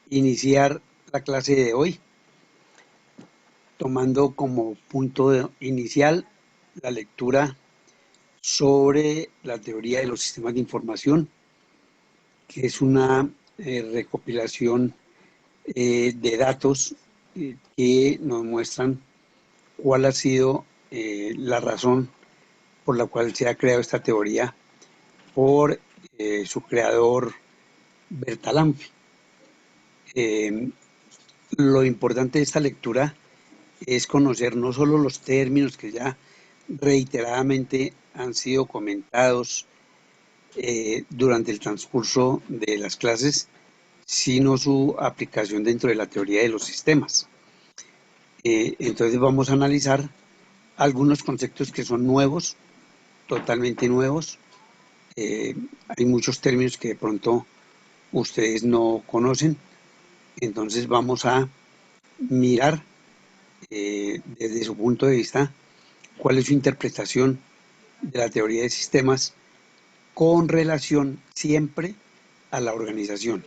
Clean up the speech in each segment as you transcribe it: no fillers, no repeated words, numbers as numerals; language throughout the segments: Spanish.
iniciar la clase de hoy, tomando como punto inicial la lectura sobre la teoría de los sistemas de información, que es una recopilación de datos que nos muestran cuál ha sido la razón por la cual se ha creado esta teoría por su creador Bertalanffy. Lo importante de esta lectura es conocer no solo los términos que ya reiteradamente han sido comentados durante el transcurso de las clases, sino su aplicación dentro de la teoría de los sistemas. Entonces vamos a analizar algunos conceptos que son nuevos, totalmente nuevos. Hay muchos términos que de pronto ustedes no conocen, entonces vamos a mirar desde su punto de vista cuál es su interpretación de la teoría de sistemas con relación siempre a la organización.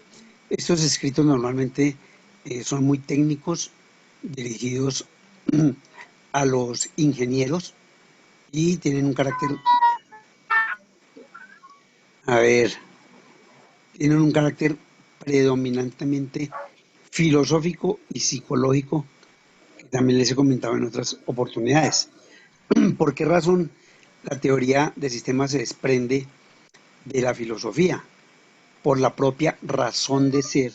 Estos escritos normalmente son muy técnicos, dirigidos a los ingenieros y tienen un carácter, tienen un carácter predominantemente filosófico y psicológico, que también les he comentado en otras oportunidades. ¿Por qué razón la teoría de sistemas se desprende de la filosofía? Por la propia razón de ser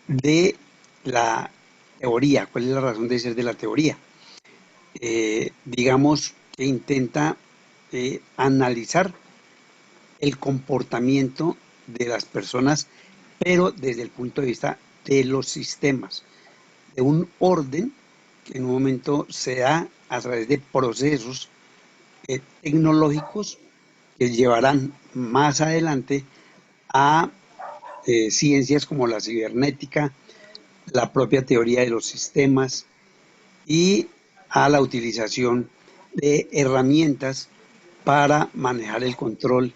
de la teoría. ¿Cuál es la razón de ser de la teoría? Digamos que intenta analizar el comportamiento de las personas, pero desde el punto de vista de los sistemas, de un orden que en un momento se da a través de procesos tecnológicos que llevarán más adelante a ciencias como la cibernética, la propia teoría de los sistemas y a la utilización de herramientas para manejar el control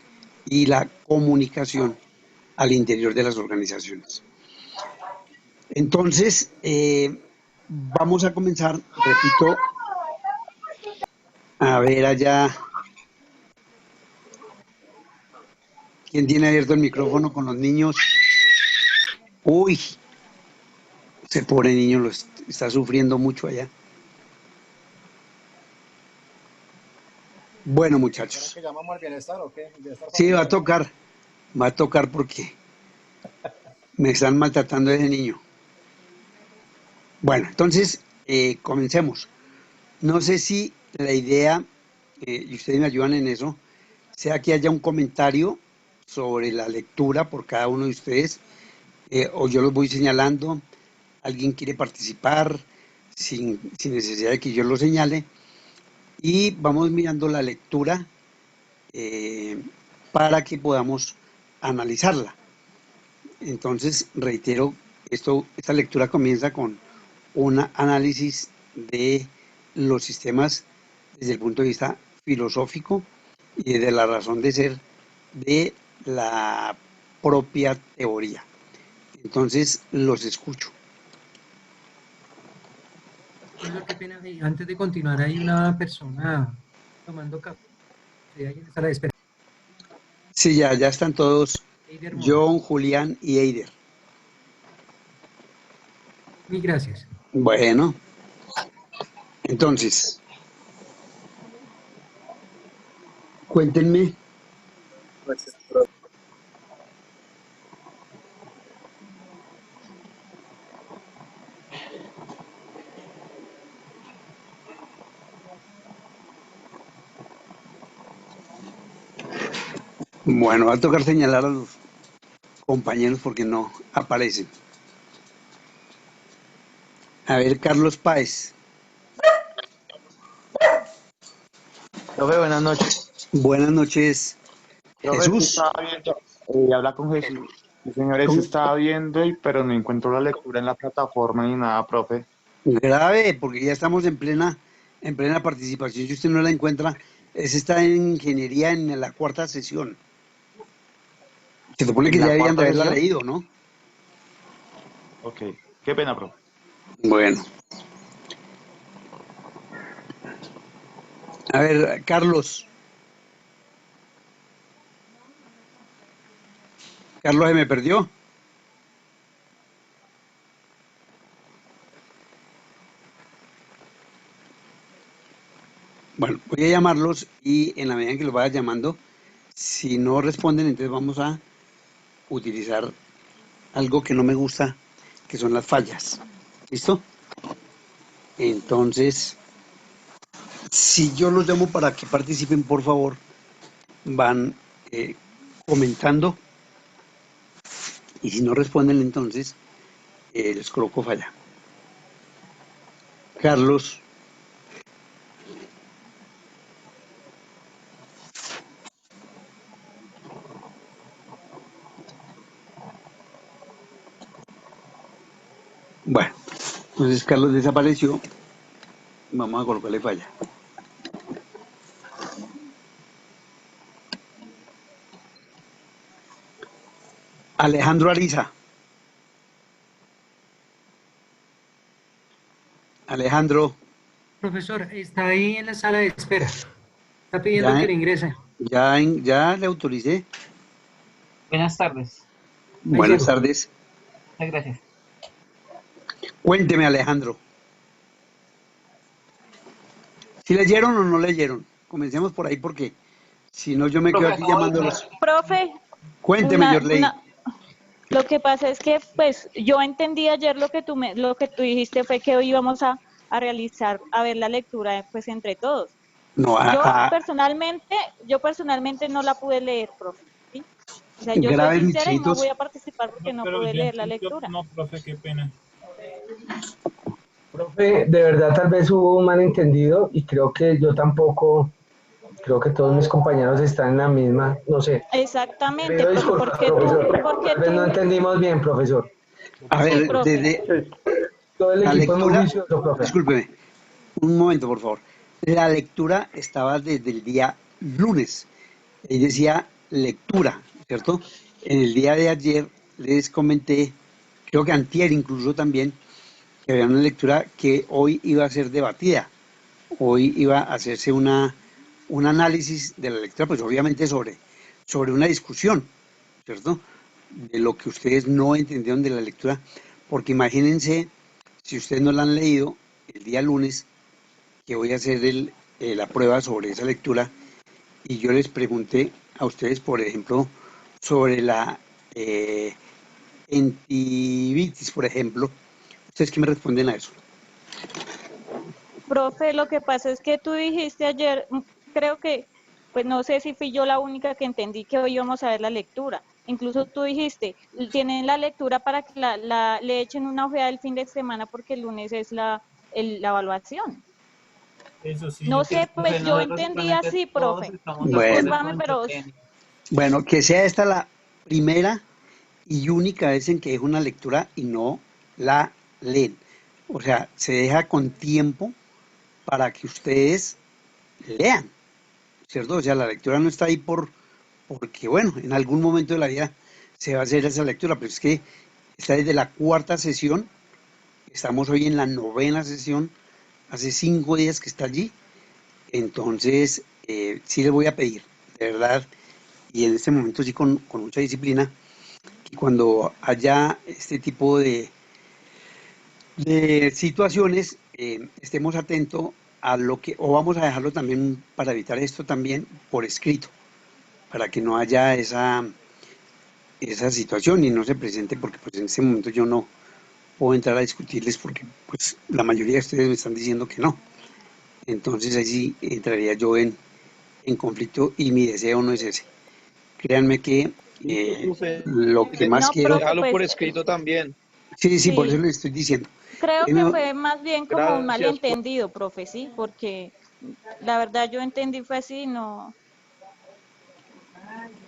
y la comunicación al interior de las organizaciones. Entonces, vamos a comenzar, repito, a ver allá, ¿quién tiene abierto el micrófono con los niños? Uy, ese pobre niño lo está sufriendo mucho allá. Bueno, muchachos. ¿Que llamamos al bienestar o qué? ¿Bienestar Sí, familiar o qué? va a tocar porque me están maltratando a ese niño. Bueno, entonces, comencemos. No sé si la idea, y ustedes me ayudan en eso, sea que haya un comentario sobre la lectura por cada uno de ustedes, o yo los voy señalando, alguien quiere participar sin necesidad de que yo lo señale, y vamos mirando la lectura para que podamos analizarla. Entonces, reitero, esta lectura comienza con un análisis de los sistemas desde el punto de vista filosófico y desde la razón de ser de la propia teoría. Entonces, los escucho. Profesor, qué pena. Antes de continuar, hay una persona tomando café. Alguien está a la espera. Sí, ya están todos, Eider Mora. John, Julián y Eider. Mil gracias. Bueno, entonces, cuéntenme. Bueno, va a tocar señalar a los compañeros porque no aparecen. A ver, Carlos Páez. Profe, buenas noches. Buenas noches, Profe, es que Jesús. estaba viendo, habla con Jesús. Sí, señores, ¿Cómo? estaba viendo, pero no encuentro la lectura en la plataforma ni nada, profe. Grave, porque ya estamos en plena participación. Si usted no la encuentra, está en ingeniería en la cuarta sesión. Se supone que ¿En ya la deberían de cuarta haberla sesión? leído, ¿no? Ok. Qué pena, profe. Bueno, a ver, Carlos. Carlos se me perdió. Bueno, voy a llamarlos y en la medida en que los vaya llamando, si no responden, entonces vamos a utilizar algo que no me gusta, que son las fallas. ¿Listo? Entonces, si yo los llamo para que participen, por favor, van comentando y si no responden, entonces les coloco falla. Carlos. Bueno, entonces Carlos desapareció. Vamos a colocarle falla. Alejandro Ariza. Alejandro, Profesor, está ahí en la sala de espera. Está pidiendo que ya, le ingrese. ya le autoricé. Buenas tardes. Ahí Buenas sigo. tardes. Muchas gracias. Cuénteme, Alejandro. ¿Si leyeron o no leyeron? Comencemos por ahí porque si no yo me quedo Profe, aquí acabo de ver. llamándolos. Profe, Cuénteme, Yorley. lo que pasa es que, pues, yo entendí ayer lo que tú dijiste fue que hoy íbamos a realizar, a ver la lectura, pues, entre todos. No, Yo personalmente no la pude leer, profe, ¿sí? O sea, yo soy graves sincera y no voy michitos. a participar porque no Pero pude yo leer la entonces, lectura. no, profe, qué pena. Profe, de verdad tal vez hubo un malentendido y creo que yo tampoco, creo que todos mis compañeros están en la misma, no sé. Exactamente, Pido profe, disculpas, profesor. porque Tal vez no tú, entendimos bien, profesor. A sí, ver, profe. desde Todo el la equipo es muy lectura, juicioso, profe. discúlpeme, un momento, por favor. La lectura estaba desde el día lunes. Ahí decía lectura, ¿cierto? En el día de ayer les comenté, creo que antier incluso también, que había una lectura que hoy iba a ser debatida. Hoy iba a hacerse un análisis de la lectura, pues obviamente sobre una discusión, ¿cierto? De lo que ustedes no entendieron de la lectura, porque imagínense, si ustedes no la han leído, el día lunes, que voy a hacer la prueba sobre esa lectura, y yo les pregunté a ustedes, por ejemplo, sobre la entivitis, por ejemplo, ¿ustedes qué me responden a eso? Profe, lo que pasa es que tú dijiste ayer, creo que, pues no sé si fui yo la única que entendí que hoy íbamos a ver la lectura. Incluso tú dijiste, tienen la lectura para que le echen una ojeada el fin de semana porque el lunes es la evaluación. Eso sí, No yo sé, Profe, pues yo nosotros entendí simplemente así, todos profe. estamos de acuerdo Bueno, Discúlpame, con pero Yoleni. bueno, que sea esta la primera y única vez en que es una lectura y no la leen. O sea, se deja con tiempo para que ustedes lean, ¿cierto? O sea, la lectura no está ahí porque, bueno, en algún momento de la vida se va a hacer esa lectura, pero es que está desde la cuarta sesión, estamos hoy en la novena sesión, hace 5 días que está allí, entonces sí les voy a pedir, de verdad, y en este momento sí con mucha disciplina, que cuando haya este tipo de situaciones, estemos atentos a lo que, o vamos a dejarlo también para evitar esto también por escrito, para que no haya esa situación y no se presente, porque pues en este momento yo no puedo entrar a discutirles porque pues la mayoría de ustedes me están diciendo que no. Entonces ahí sí entraría yo en conflicto y mi deseo no es ese. Créanme que Listo, profe. lo que más no, quiero, profe, Déjalo por pues escrito también. sí, sí, por eso sí, les estoy diciendo. creo que No, fue más bien como un Gracias. malentendido, profe, sí, porque la verdad yo entendí fue así, no.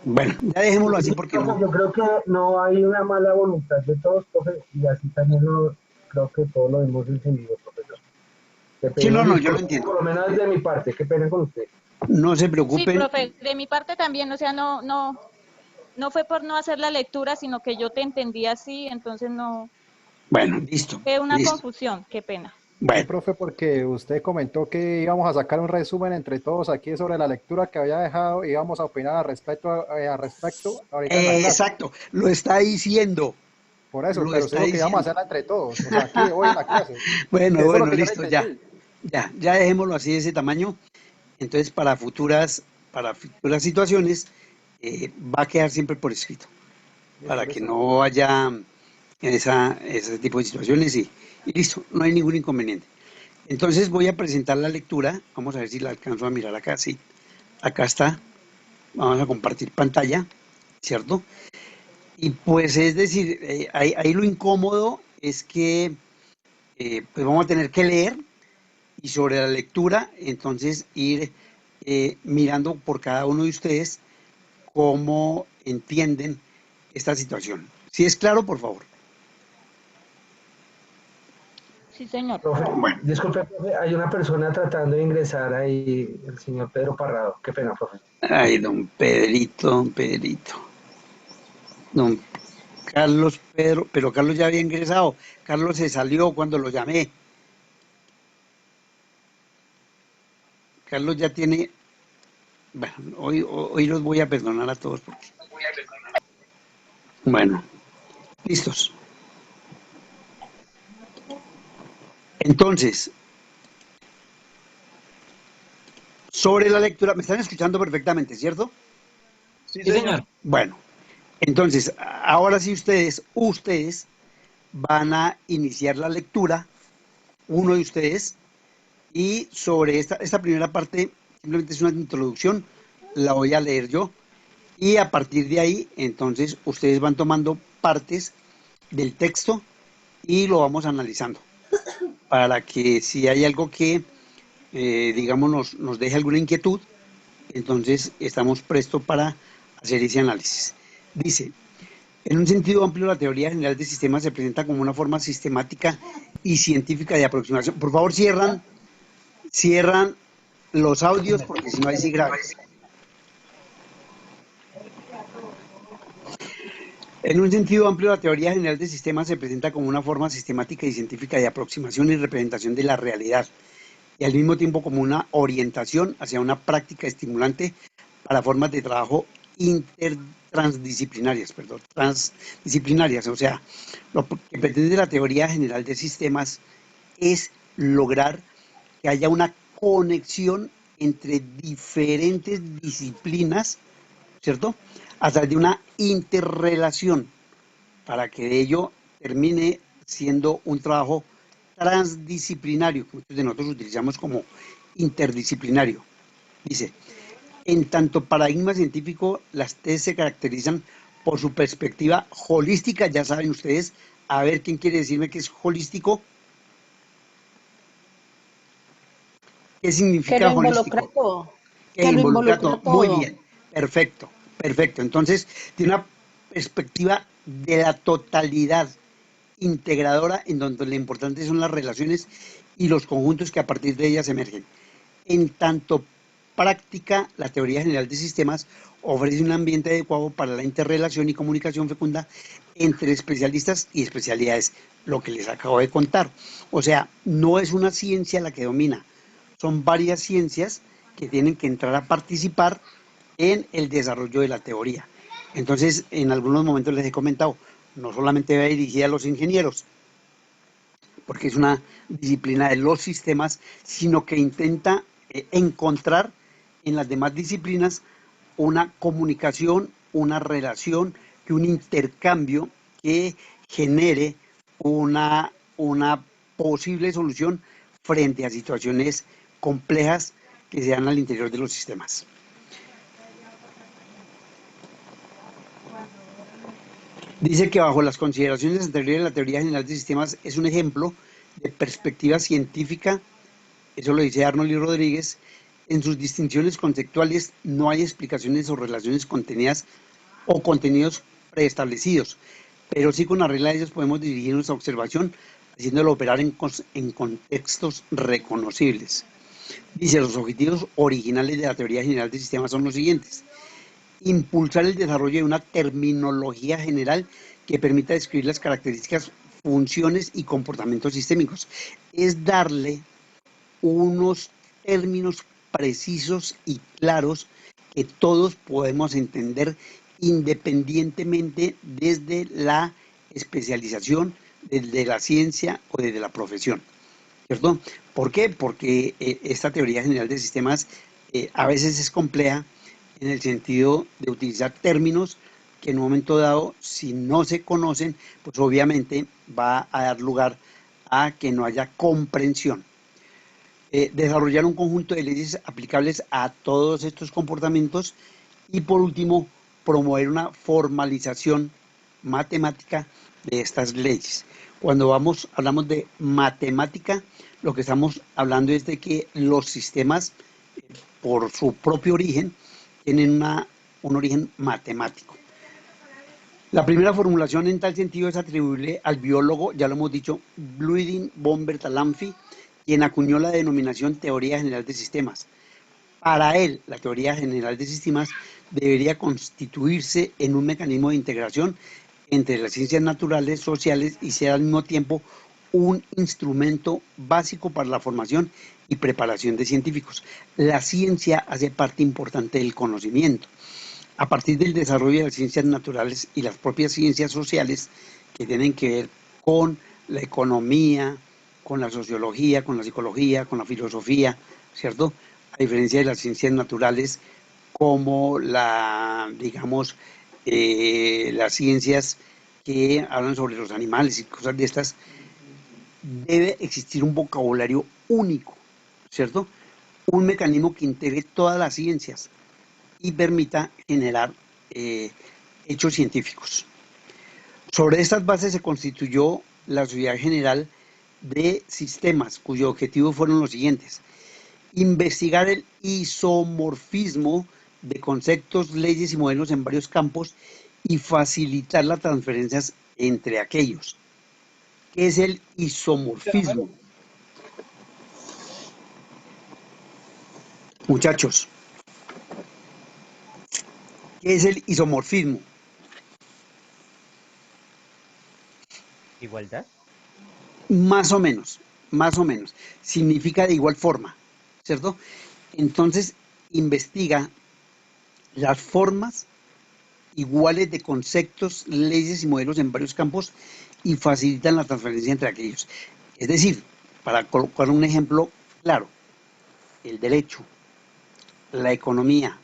bueno, ya dejémoslo así porque Profe, no. yo creo que no hay una mala voluntad de todos, profe, y así también creo que todos lo hemos entendido, profesor. Le Sí, no, pedimos no, yo lo disculpas, entiendo. por lo menos de mi parte, qué pena con usted. No se Sí, preocupen. profe, de mi parte también, o sea, no fue por no hacer la lectura, sino que yo te entendí así, entonces no, Bueno, listo. Fue una Listo. confusión, qué pena. Sí, Bueno, profe, porque usted comentó que íbamos a sacar un resumen entre todos aquí sobre la lectura que había dejado y íbamos a opinar al respecto ahorita en la clase. exacto, lo está diciendo. Por eso, Lo pero usted está dijo que íbamos a diciendo. hacerla entre todos, o sea, aquí hoy en la clase. Bueno, Eso es lo bueno, que yo le listo, ya. entendí. Ya dejémoslo así de ese tamaño. Entonces, para futuras situaciones, va a quedar siempre por escrito, Listo, para que listo. no haya ese tipo de situaciones y listo, no hay ningún inconveniente. Entonces voy a presentar la lectura, vamos a ver si la alcanzo a mirar acá, sí, acá está, vamos a compartir pantalla, ¿cierto? Y pues es decir, ahí lo incómodo es que pues vamos a tener que leer y sobre la lectura, entonces ir mirando por cada uno de ustedes cómo entienden esta situación. Si es claro, por favor. Sí, señor. Profe, Bueno. disculpe, profe, hay una persona tratando de ingresar ahí, el señor Pedro Parrado. Qué pena, profe. Ay, don Pedrito. Don Carlos Pedro, pero Carlos ya había ingresado. Carlos se salió cuando lo llamé. Carlos ya tiene. Bueno, hoy los voy a perdonar a todos porque. Bueno, listos. Entonces, sobre la lectura, me están escuchando perfectamente, ¿cierto? Sí, Sí, señor. señor. Bueno, entonces, ahora sí ustedes van a iniciar la lectura, uno de ustedes, y sobre esta primera parte, simplemente es una introducción, la voy a leer yo, y a partir de ahí, entonces, ustedes van tomando partes del texto y lo vamos analizando, para que si hay algo que, digamos, nos deje alguna inquietud, entonces estamos prestos para hacer ese análisis. Dice, en un sentido amplio, la teoría general de sistemas se presenta como una forma sistemática y científica de aproximación. Por favor, cierran los audios porque si no hay sí graves. En un sentido amplio, la teoría general de sistemas se presenta como una forma sistemática y científica de aproximación y representación de la realidad y al mismo tiempo como una orientación hacia una práctica estimulante para formas de trabajo transdisciplinarias. O sea, lo que pretende la teoría general de sistemas es lograr que haya una conexión entre diferentes disciplinas, ¿cierto? A través de una interrelación para que de ello termine siendo un trabajo transdisciplinario, que muchos de nosotros utilizamos como interdisciplinario. Dice, en tanto paradigma científico, las tesis se caracterizan por su perspectiva holística. Ya saben ustedes, a ver quién quiere decirme que es holístico. ¿Qué significa Que lo involucra holístico? todo. Que involucra todo. Muy bien, perfecto. Entonces, tiene una perspectiva de la totalidad integradora en donde lo importante son las relaciones y los conjuntos que a partir de ellas emergen. En tanto práctica, la teoría general de sistemas ofrece un ambiente adecuado para la interrelación y comunicación fecunda entre especialistas y especialidades, lo que les acabo de contar. O sea, no es una ciencia la que domina, son varias ciencias que tienen que entrar a participar en el desarrollo de la teoría. Entonces, en algunos momentos les he comentado, no solamente va dirigida a los ingenieros, porque es una disciplina de los sistemas, sino que intenta encontrar en las demás disciplinas una comunicación, una relación, un intercambio que genere una posible solución frente a situaciones complejas que se dan al interior de los sistemas. Dice que bajo las consideraciones anteriores la teoría general de sistemas es un ejemplo de perspectiva científica, eso lo dice Arnold y Rodríguez. En sus distinciones conceptuales no hay explicaciones o relaciones contenidas o contenidos preestablecidos, pero sí con arreglo a ellos podemos dirigir nuestra observación haciéndolo operar en contextos reconocibles. Dice, los objetivos originales de la teoría general de sistemas son los siguientes: impulsar el desarrollo de una terminología general que permita describir las características funciones y comportamientos sistémicos. Es darle unos términos precisos y claros que todos podemos entender independientemente desde la especialización, desde la ciencia o desde la profesión, ¿cierto? ¿Por qué? Porque esta teoría general de sistemas a veces es compleja en el sentido de utilizar términos que en un momento dado, si no se conocen, pues obviamente va a dar lugar a que no haya comprensión. Desarrollar un conjunto de leyes aplicables a todos estos comportamientos y por último, promover una formalización matemática de estas leyes. Cuando hablamos de matemática, lo que estamos hablando es de que los sistemas, por su propio origen, tienen un origen matemático. La primera formulación en tal sentido es atribuible al biólogo, ya lo hemos dicho, Ludwig von Bertalanffy, quien acuñó la denominación teoría general de sistemas. Para él, la teoría general de sistemas debería constituirse en un mecanismo de integración entre las ciencias naturales, sociales y ser al mismo tiempo un instrumento básico para la formación y preparación de científicos. La ciencia hace parte importante del conocimiento. A partir del desarrollo de las ciencias naturales y las propias ciencias sociales que tienen que ver con la economía, con la sociología, con la psicología, con la filosofía, ¿cierto? A diferencia de las ciencias naturales como digamos, las ciencias que hablan sobre los animales y cosas de estas, debe existir un vocabulario único, ¿cierto? Un mecanismo que integre todas las ciencias y permita generar hechos científicos. Sobre estas bases se constituyó la Sociedad General de Sistemas, cuyos objetivos fueron los siguientes: investigar el isomorfismo de conceptos, leyes y modelos en varios campos y facilitar las transferencias entre aquellos. ¿Qué es el isomorfismo? Muchachos, ¿qué es el isomorfismo? ¿Igualdad? Más o menos. Significa de igual forma, ¿cierto? Entonces, investiga las formas iguales de conceptos, leyes y modelos en varios campos y facilitan la transferencia entre aquellos. Es decir, para colocar un ejemplo claro, el derecho, la economía,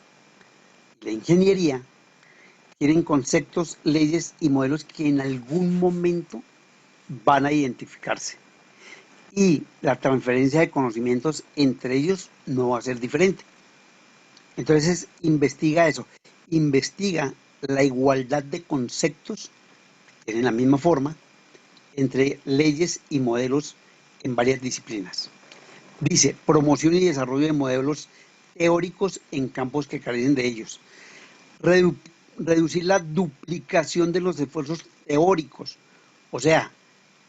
la ingeniería tienen conceptos, leyes y modelos que en algún momento van a identificarse. Y la transferencia de conocimientos entre ellos no va a ser diferente. Entonces, investiga eso. Investiga la igualdad de conceptos, que tienen la misma forma, entre leyes y modelos en varias disciplinas. Dice, promoción y desarrollo de modelos teóricos en campos que carecen de ellos. Reducir la duplicación de los esfuerzos teóricos. O sea,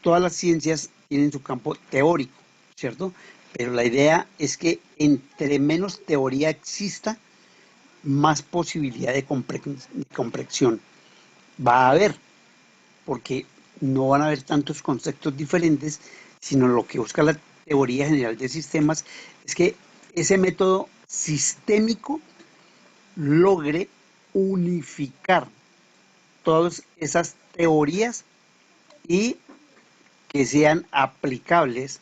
todas las ciencias tienen su campo teórico, ¿cierto? Pero la idea es que entre menos teoría exista, más posibilidad de comprensión va a haber, porque no van a haber tantos conceptos diferentes, sino lo que busca la teoría general de sistemas es que ese método sistémico logre unificar todas esas teorías y que sean aplicables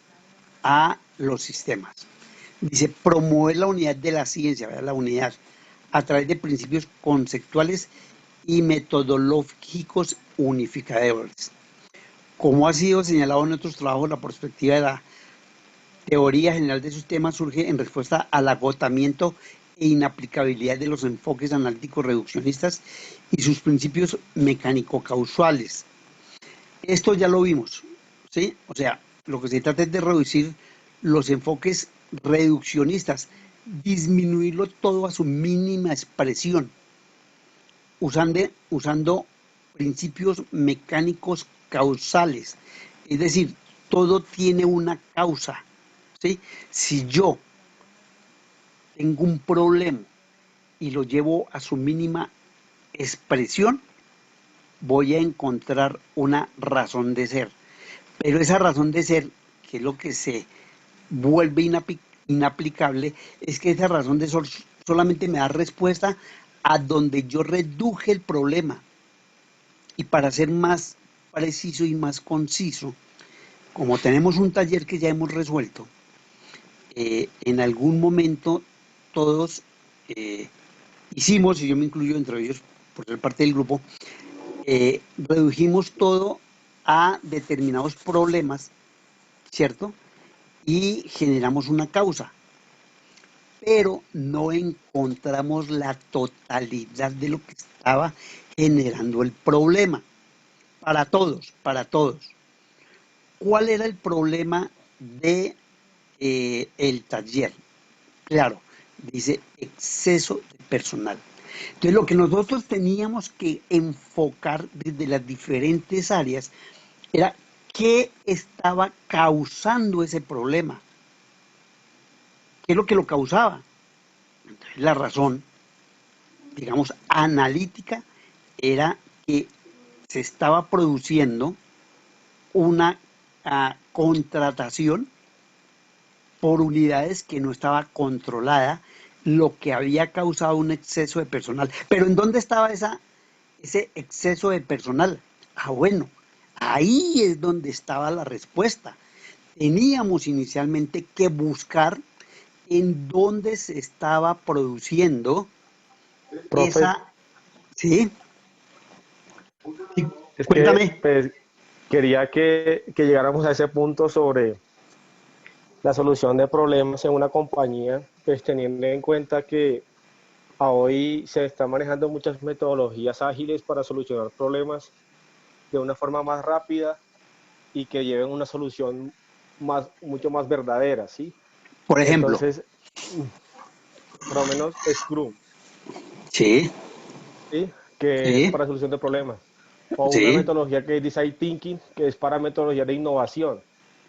a los sistemas. Dice, promover la unidad de la ciencia, ¿verdad? La unidad a través de principios conceptuales y metodológicos unificadores. Como ha sido señalado en otros trabajos, la perspectiva de la teoría general de sistemas surge en respuesta al agotamiento e inaplicabilidad de los enfoques analíticos reduccionistas y sus principios mecánico-causales. Esto ya lo vimos, ¿sí? O sea, lo que se trata es de reducir los enfoques reduccionistas, disminuirlo todo a su mínima expresión, usando principios mecánicos causales. Es decir, todo tiene una causa, ¿sí? Si yo tengo un problema y lo llevo a su mínima expresión, voy a encontrar una razón de ser. Pero esa razón de ser, que es lo que se vuelve inaplicable, es que esa razón de ser solamente me da respuesta a donde yo reduje el problema. Y para ser más preciso y más conciso, como tenemos un taller que ya hemos resuelto, en algún momento todos hicimos, y yo me incluyo entre ellos por ser parte del grupo, redujimos todo a determinados problemas, ¿cierto? Y generamos una causa, pero no encontramos la totalidad de lo que estaba generando el problema. Para todos, para todos. ¿Cuál era el problema de el taller? Claro, dice exceso de personal. Entonces, lo que nosotros teníamos que enfocar desde las diferentes áreas era qué estaba causando ese problema. ¿Qué es lo que lo causaba? Entonces, la razón, digamos, analítica era que se estaba produciendo una contratación por unidades que no estaba controlada, lo que había causado un exceso de personal. Pero ¿en dónde estaba ese exceso de personal? Bueno, ahí es donde estaba la respuesta. Teníamos inicialmente que buscar en dónde se estaba produciendo Profe, esa... ¿Sí? es Cuéntame. que pues, quería que llegáramos a ese punto sobre la solución de problemas en una compañía, pues teniendo en cuenta que hoy se están manejando muchas metodologías ágiles para solucionar problemas de una forma más rápida y que lleven una solución mucho más verdadera, ¿sí? Por ejemplo. Entonces, por lo menos Scrum, Sí. ¿sí? Que es Sí. para solución de problemas. O una Sí. metodología que es Design Thinking, que es para metodología de innovación.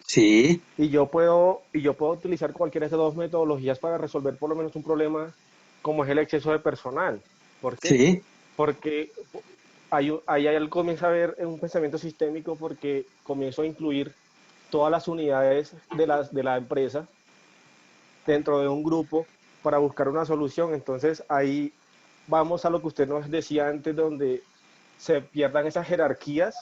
Sí. Y yo puedo utilizar cualquiera de estas dos metodologías para resolver por lo menos un problema como es el exceso de personal. ¿Por qué? Sí. Porque ahí comienza a haber un pensamiento sistémico porque comienzo a incluir todas las unidades de la empresa dentro de un grupo para buscar una solución. Entonces ahí vamos a lo que usted nos decía antes, donde se pierdan esas jerarquías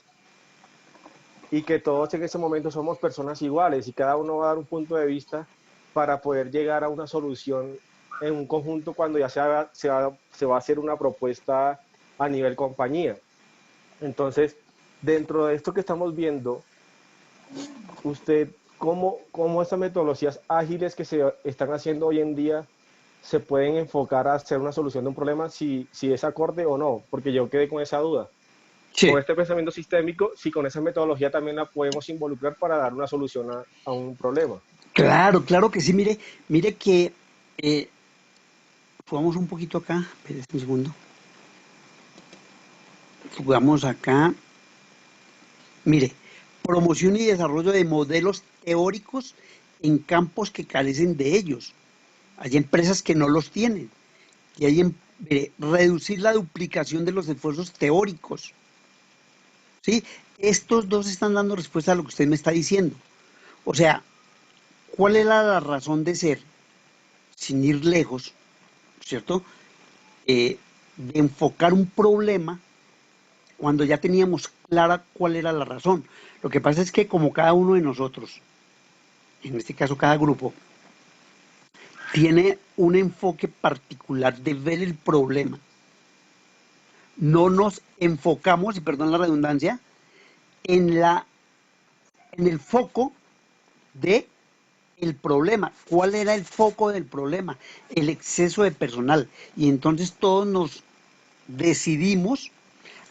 y que todos en ese momento somos personas iguales y cada uno va a dar un punto de vista para poder llegar a una solución en un conjunto cuando ya se va a hacer una propuesta a nivel compañía. Entonces, dentro de esto que estamos viendo, usted, ¿cómo estas metodologías ágiles que se están haciendo hoy en día se pueden enfocar a hacer una solución de un problema, si es acorde o no? Porque yo quedé con esa duda. Sí. Con este pensamiento sistémico, si con esa metodología también la podemos involucrar para dar una solución a un problema. Claro, claro que sí. Mire que jugamos un poquito acá. Espérese un segundo. Jugamos acá. Mire, promoción y desarrollo de modelos teóricos en campos que carecen de ellos. Hay empresas que no los tienen. Y mire, reducir la duplicación de los esfuerzos teóricos. ¿Sí? Estos dos están dando respuesta a lo que usted me está diciendo. O sea, ¿cuál era la razón de ser? Sin ir lejos, ¿cierto? De enfocar un problema cuando ya teníamos clara cuál era la razón. Lo que pasa es que como cada uno de nosotros, en este caso cada grupo, tiene un enfoque particular de ver el problema, no nos enfocamos, y perdón la redundancia, en el foco de el problema. ¿Cuál era el foco del problema? El exceso de personal. Y entonces todos nos decidimos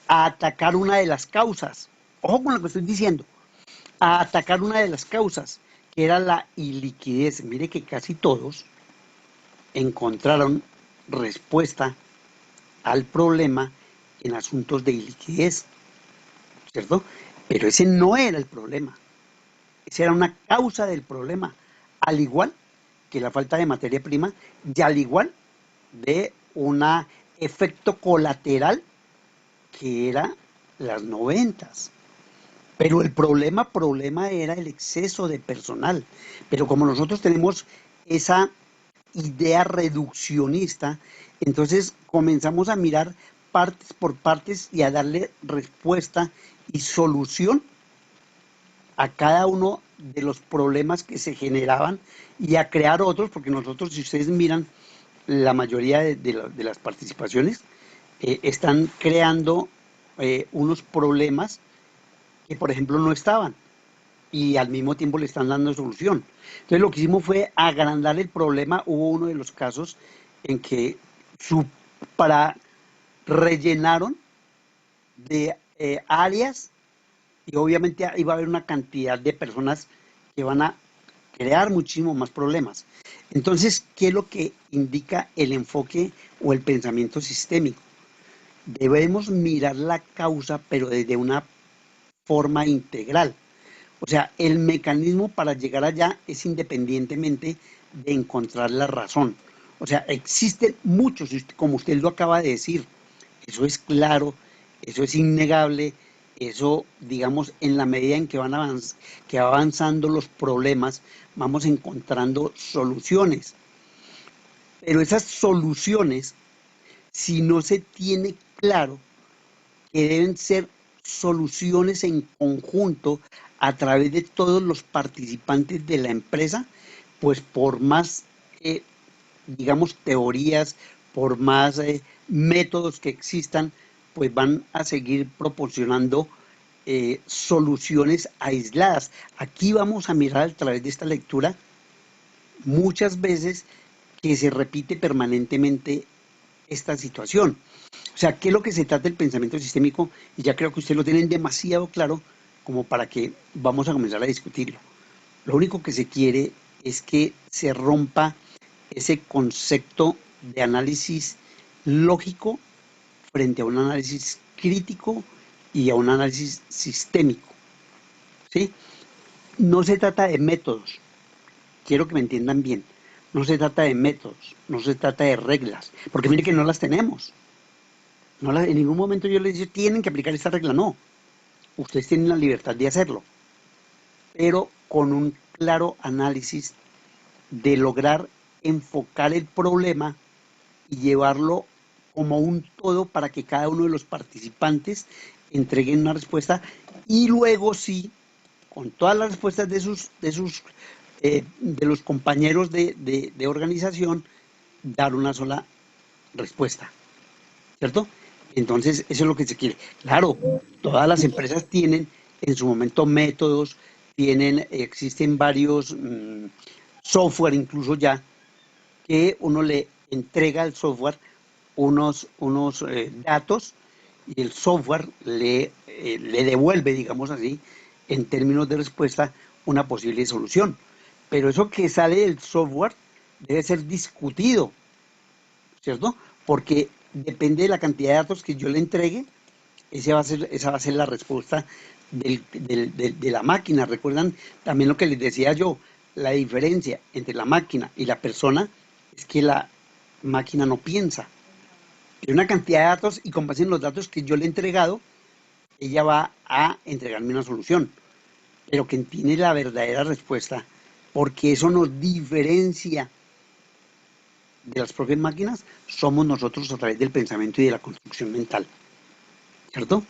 a atacar una de las causas. Ojo con lo que estoy diciendo. A atacar una de las causas, que era la iliquidez. Mire que casi todos encontraron respuesta al problema en asuntos de iliquidez, ¿cierto? Pero ese no era el problema. Esa era una causa del problema, al igual que la falta de materia prima y al igual de un efecto colateral que era las 90. Pero el problema era el exceso de personal. Pero como nosotros tenemos esa idea reduccionista, entonces comenzamos a mirar partes por partes y a darle respuesta y solución a cada uno de los problemas que se generaban y a crear otros, porque nosotros, si ustedes miran, la mayoría de las participaciones están creando unos problemas que, por ejemplo, no estaban y al mismo tiempo le están dando solución. Entonces lo que hicimos fue agrandar el problema. Hubo uno de los casos en que rellenaron de áreas y obviamente iba a haber una cantidad de personas que van a crear muchísimo más problemas. Entonces, ¿qué es lo que indica el enfoque o el pensamiento sistémico? Debemos mirar la causa, pero desde una forma integral. O sea, el mecanismo para llegar allá es independientemente de encontrar la razón. O sea, existen muchos, como usted lo acaba de decir, eso es claro, eso es innegable, eso, digamos, en la medida en que van avanzando los problemas, vamos encontrando soluciones. Pero esas soluciones, si no se tiene claro que deben ser soluciones en conjunto a través de todos los participantes de la empresa, pues por más, digamos, teorías, por más métodos que existan, pues van a seguir proporcionando soluciones aisladas. Aquí vamos a mirar a través de esta lectura muchas veces que se repite permanentemente esta situación. O sea, ¿qué es lo que se trata del pensamiento sistémico? Y ya creo que ustedes lo tienen demasiado claro como para que vamos a comenzar a discutirlo. Lo único que se quiere es que se rompa ese concepto de análisis lógico frente a un análisis crítico y a un análisis sistémico. ¿Sí? No se trata de métodos, quiero que me entiendan bien, no se trata de métodos, no se trata de reglas, porque mire que no las tenemos. En ningún momento yo les digo, tienen que aplicar esta regla, no. Ustedes tienen la libertad de hacerlo, pero con un claro análisis de lograr enfocar el problema y llevarlo como un todo para que cada uno de los participantes entreguen una respuesta y luego sí, con todas las respuestas de los compañeros de organización, dar una sola respuesta, ¿cierto? Entonces, eso es lo que se quiere. Claro, todas las empresas tienen en su momento métodos, existen varios software incluso ya, que uno le entrega al software unos datos y el software le devuelve, digamos así, en términos de respuesta, una posible solución. Pero eso que sale del software debe ser discutido, ¿cierto? Porque depende de la cantidad de datos que yo le entregue, esa va a ser la respuesta de la máquina. Recuerdan también lo que les decía yo, la diferencia entre la máquina y la persona es que la máquina no piensa. Tiene una cantidad de datos y con base en los datos que yo le he entregado, ella va a entregarme una solución. Pero quien tiene la verdadera respuesta, porque eso nos diferencia de las propias máquinas, somos nosotros a través del pensamiento y de la construcción mental, ¿cierto?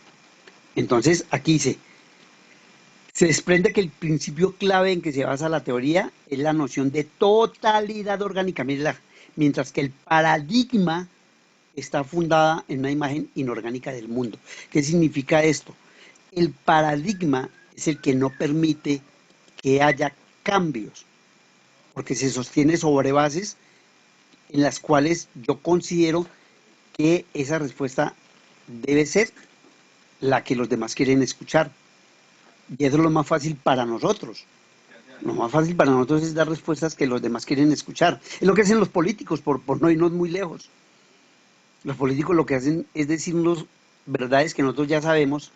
Entonces, aquí se desprende que el principio clave en que se basa la teoría es la noción de totalidad orgánica, mientras que el paradigma está fundada en una imagen inorgánica del mundo. ¿Qué significa esto? El paradigma es el que no permite que haya cambios, porque se sostiene sobre bases en las cuales yo considero que esa respuesta debe ser la que los demás quieren escuchar. Y eso es lo más fácil para nosotros. Lo más fácil para nosotros es dar respuestas que los demás quieren escuchar. Es lo que hacen los políticos, por no irnos muy lejos. Los políticos lo que hacen es decirnos verdades que nosotros ya sabemos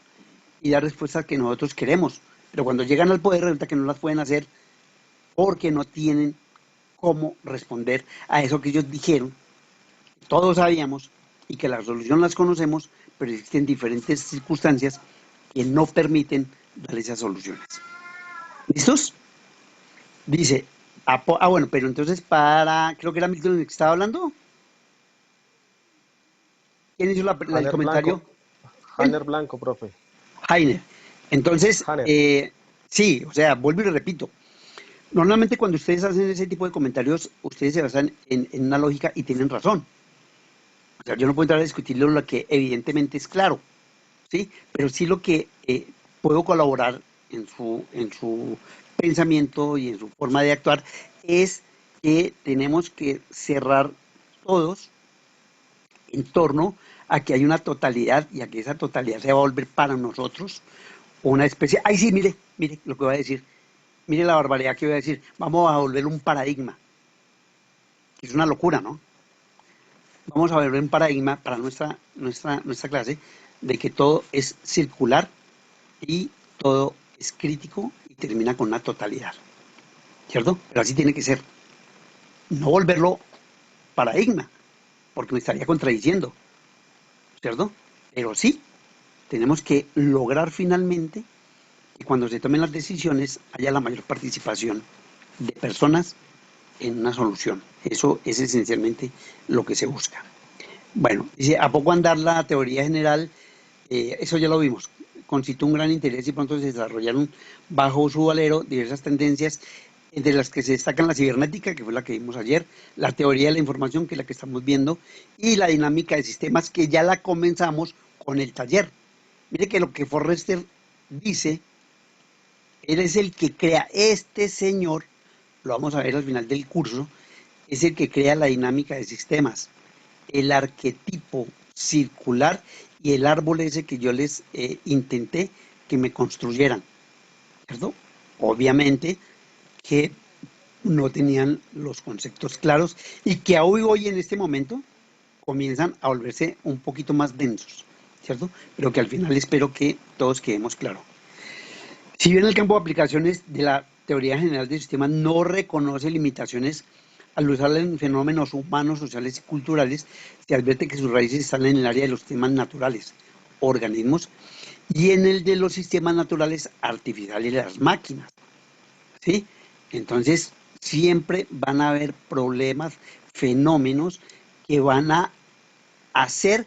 y dar respuestas que nosotros queremos. Pero cuando llegan al poder resulta que no las pueden hacer porque no tienen cómo responder a eso que ellos dijeron. Todos sabíamos y que la solución las conocemos, pero existen diferentes circunstancias que no permiten dar esas soluciones. ¿Listos? Dice, bueno, pero entonces creo que era Milton el que estaba hablando. ¿Quién hizo el Hanner comentario? Blanco. Hanner Blanco, profe. Heiner. Entonces, Hanner. sí, o sea, vuelvo y repito. Normalmente cuando ustedes hacen ese tipo de comentarios, ustedes se basan en una lógica y tienen razón. O sea, yo no puedo entrar a discutirlo lo que evidentemente es claro, ¿sí? Pero sí lo que puedo colaborar en su pensamiento y en su forma de actuar es que tenemos que cerrar todos en torno a que hay una totalidad y a que esa totalidad se va a volver para nosotros una especie... ¡Ay, sí, mire lo que voy a decir! Mire la barbaridad que voy a decir. Vamos a volver un paradigma. Es una locura, ¿no? Vamos a volver un paradigma para nuestra clase de que todo es circular y todo es crítico y termina con una totalidad. ¿Cierto? Pero así tiene que ser. No volverlo paradigma, porque me estaría contradiciendo. ¿Cierto? Pero sí, tenemos que lograr finalmente que cuando se tomen las decisiones haya la mayor participación de personas en una solución. Eso es esencialmente lo que se busca. Bueno, dice, a poco andar la teoría general, eso ya lo vimos, concitó un gran interés y pronto se desarrollaron bajo su alero diversas tendencias, entre las que se destacan la cibernética, que fue la que vimos ayer, la teoría de la información, que es la que estamos viendo, y la dinámica de sistemas, que ya la comenzamos con el taller. Mire que lo que Forrester dice, él es el que crea, este señor, lo vamos a ver al final del curso, es el que crea la dinámica de sistemas, el arquetipo circular y el árbol ese que yo les intenté que me construyeran, ¿cierto? Obviamente que no tenían los conceptos claros y que hoy en este momento comienzan a volverse un poquito más densos, ¿cierto? Pero que al final espero que todos quedemos claros. Si bien el campo de aplicaciones de la teoría general del sistema no reconoce limitaciones al usar en fenómenos humanos, sociales y culturales, se advierte que sus raíces están en el área de los sistemas naturales, organismos, y en el de los sistemas naturales artificiales de las máquinas, ¿sí? Entonces, siempre van a haber problemas, fenómenos que van a hacer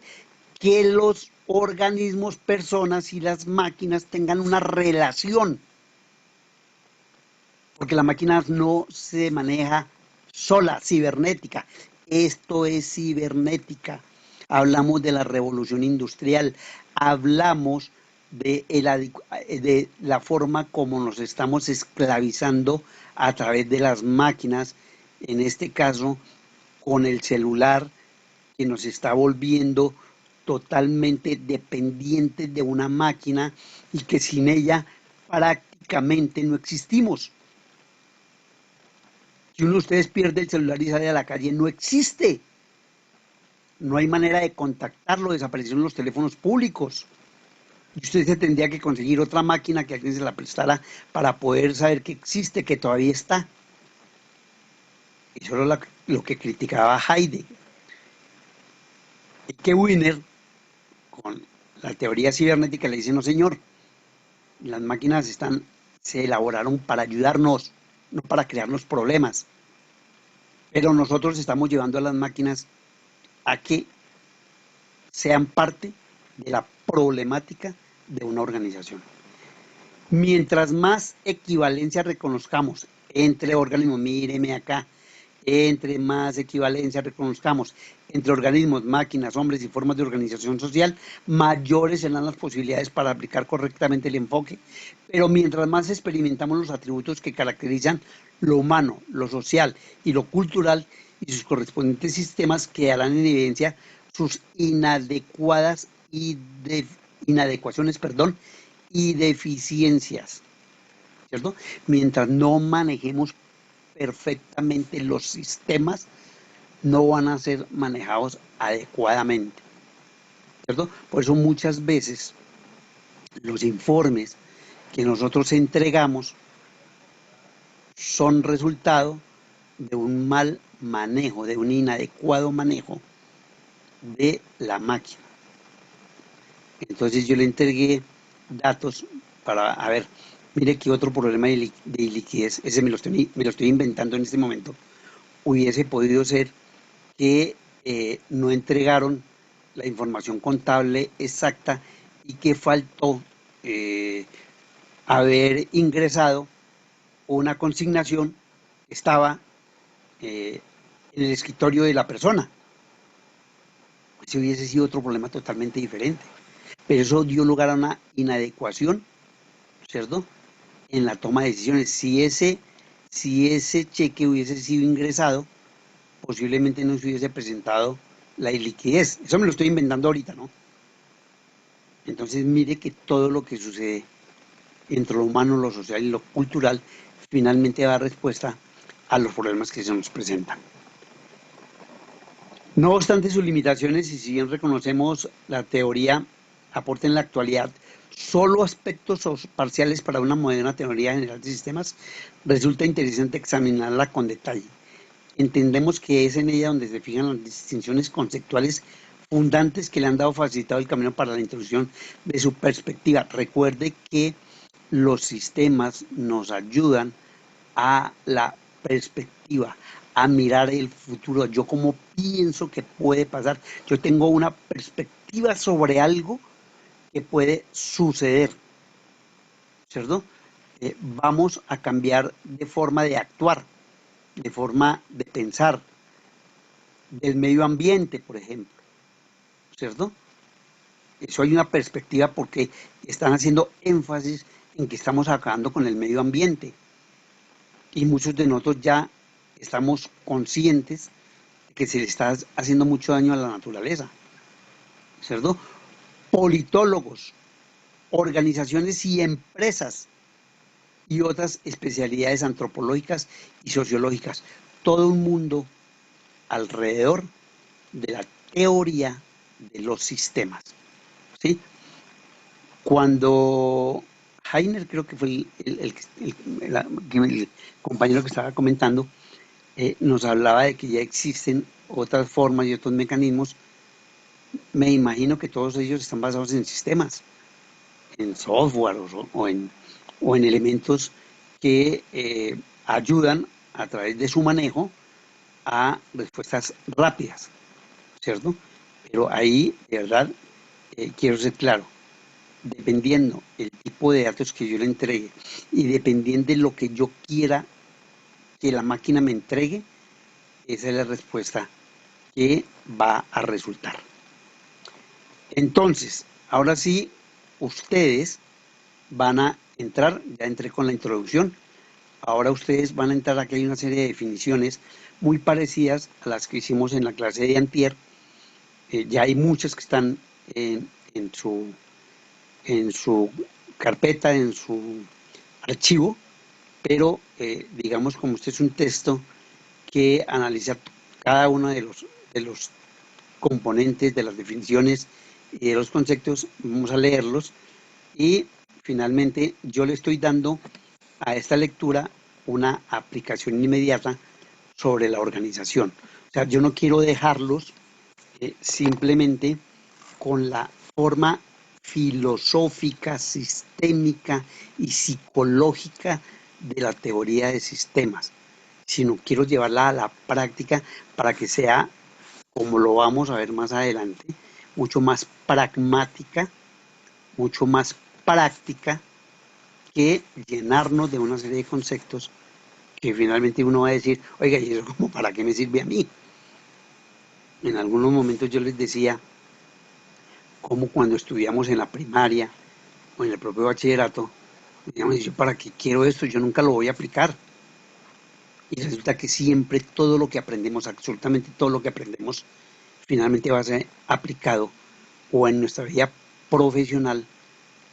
que los organismos, personas y las máquinas tengan una relación, porque la máquina no se maneja sola, cibernética. Esto es cibernética. Hablamos de la revolución industrial, hablamos de la forma como nos estamos esclavizando a través de las máquinas, en este caso con el celular, que nos está volviendo totalmente dependientes de una máquina y que sin ella prácticamente no existimos. Si uno de ustedes pierde el celular y sale a la calle, no existe. No hay manera de contactarlo, desaparecieron los teléfonos públicos. Y usted se tendría que conseguir otra máquina que alguien se la prestara para poder saber que existe, que todavía está. Eso era lo que criticaba Heidegger. Y que Wiener, con la teoría cibernética, le dice, no señor, las máquinas se elaboraron para ayudarnos, no para crearnos problemas. Pero nosotros estamos llevando a las máquinas a que sean parte de la problemática de una organización. Mientras más equivalencia reconozcamos entre organismos, míreme acá, entre más equivalencia reconozcamos entre organismos, máquinas, hombres y formas de organización social, mayores serán las posibilidades para aplicar correctamente el enfoque. Pero mientras más experimentamos los atributos que caracterizan lo humano, lo social y lo cultural y sus correspondientes sistemas, quedarán en evidencia sus inadecuaciones y deficiencias, ¿cierto? Mientras no manejemos perfectamente los sistemas, no van a ser manejados adecuadamente, ¿cierto? Por eso muchas veces los informes que nosotros entregamos son resultado de un mal manejo, de un inadecuado manejo de la máquina. Entonces yo le entregué datos a ver, mire que otro problema de iliquidez, ese me lo estoy inventando en este momento, hubiese podido ser que no entregaron la información contable exacta y que faltó haber ingresado una consignación que estaba en el escritorio de la persona. Ese hubiese sido otro problema totalmente diferente. Pero eso dio lugar a una inadecuación, ¿cierto?, en la toma de decisiones. Si ese cheque hubiese sido ingresado, posiblemente no se hubiese presentado la iliquidez. Eso me lo estoy inventando ahorita, ¿no? Entonces mire que todo lo que sucede entre lo humano, lo social y lo cultural finalmente da respuesta a los problemas que se nos presentan. No obstante sus limitaciones, y si bien reconocemos la teoría aporta en la actualidad solo aspectos parciales para una moderna teoría general de sistemas, resulta interesante examinarla con detalle. Entendemos que es en ella donde se fijan las distinciones conceptuales fundantes que le han dado facilitado el camino para la introducción de su perspectiva. Recuerde que los sistemas nos ayudan a la perspectiva, a mirar el futuro. Yo cómo pienso que puede pasar. Yo tengo una perspectiva sobre algo que puede suceder, ¿cierto? Vamos a cambiar de forma de actuar, de forma de pensar, del medio ambiente, por ejemplo, ¿cierto? Eso hay una perspectiva porque están haciendo énfasis en que estamos acabando con el medio ambiente y muchos de nosotros ya estamos conscientes de que se le está haciendo mucho daño a la naturaleza, ¿cierto? Politólogos, organizaciones y empresas y otras especialidades antropológicas y sociológicas. Todo un mundo alrededor de la teoría de los sistemas, ¿sí? Cuando Heiner, creo que fue el compañero que estaba comentando, nos hablaba de que ya existen otras formas y otros mecanismos, me imagino que todos ellos están basados en sistemas, en software o en elementos que ayudan a través de su manejo a respuestas rápidas, ¿cierto? Pero ahí, de verdad, quiero ser claro, dependiendo el tipo de datos que yo le entregue y dependiendo de lo que yo quiera que la máquina me entregue, esa es la respuesta que va a resultar. Entonces, ahora sí, ustedes van a entrar, ya entré con la introducción, ahora ustedes van a entrar, aquí hay una serie de definiciones muy parecidas a las que hicimos en la clase de antier, ya hay muchas que están en su carpeta, en su archivo, pero digamos como este es un texto que analiza cada uno de los componentes, de las definiciones y de los conceptos, vamos a leerlos y finalmente yo le estoy dando a esta lectura una aplicación inmediata sobre la organización. O sea, yo no quiero dejarlos simplemente con la forma filosófica, sistémica y psicológica de la teoría de sistemas, sino quiero llevarla a la práctica para que sea, como lo vamos a ver más adelante, mucho más pragmática, mucho más práctica que llenarnos de una serie de conceptos que finalmente uno va a decir, oiga, ¿y eso como para qué me sirve a mí? En algunos momentos yo les decía, como cuando estudiamos en la primaria o en el propio bachillerato, digamos, yo para qué quiero esto, yo nunca lo voy a aplicar. Y resulta que siempre todo lo que aprendemos, absolutamente todo lo que aprendemos, finalmente va a ser aplicado o en nuestra vida profesional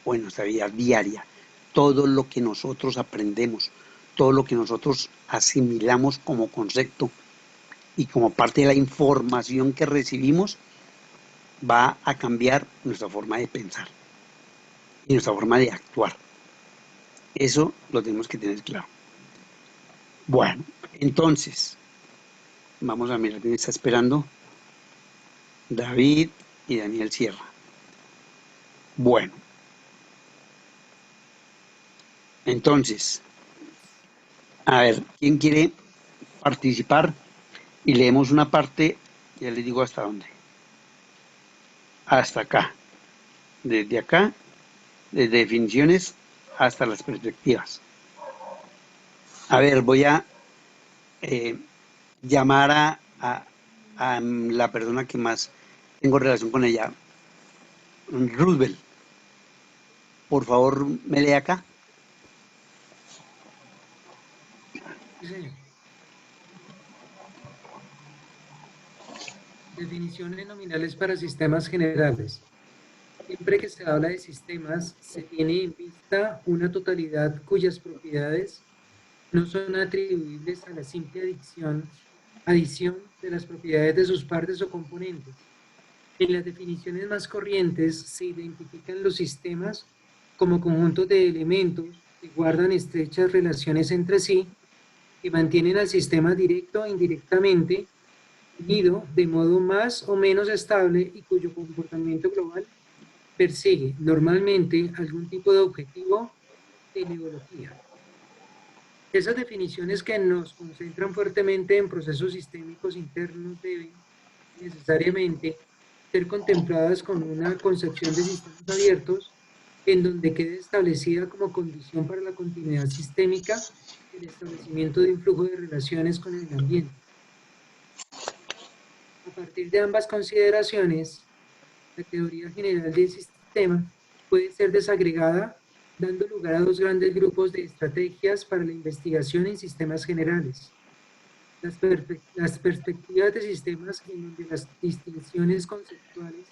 o en nuestra vida diaria. Todo lo que nosotros aprendemos, todo lo que nosotros asimilamos como concepto y como parte de la información que recibimos, va a cambiar nuestra forma de pensar y nuestra forma de actuar. Eso lo tenemos que tener claro. Bueno, entonces, vamos a mirar quién está esperando. David y Daniel Sierra. Bueno, Entonces, a ver, ¿quién quiere participar? Y leemos una parte, ya les digo hasta dónde. Hasta acá. Desde acá, desde definiciones hasta las perspectivas. A ver, voy a llamar a la persona que más tengo relación con ella, Roosevelt. Por favor, me lee acá. Sí, señor. Definiciones nominales para sistemas generales. Siempre que se habla de sistemas, se tiene en vista una totalidad cuyas propiedades no son atribuibles a la simple adición de las propiedades de sus partes o componentes. En las definiciones más corrientes se identifican los sistemas como conjuntos de elementos que guardan estrechas relaciones entre sí, que mantienen al sistema directo e indirectamente unido de modo más o menos estable y cuyo comportamiento global persigue normalmente algún tipo de objetivo de teleología. Esas definiciones que nos concentran fuertemente en procesos sistémicos internos deben necesariamente ser contempladas con una concepción de sistemas abiertos en donde quede establecida como condición para la continuidad sistémica el establecimiento de un flujo de relaciones con el ambiente. A partir de ambas consideraciones, la teoría general del sistema puede ser desagregada, dando lugar a dos grandes grupos de estrategias para la investigación en sistemas generales. Las perspectivas de sistemas en donde las distinciones conceptuales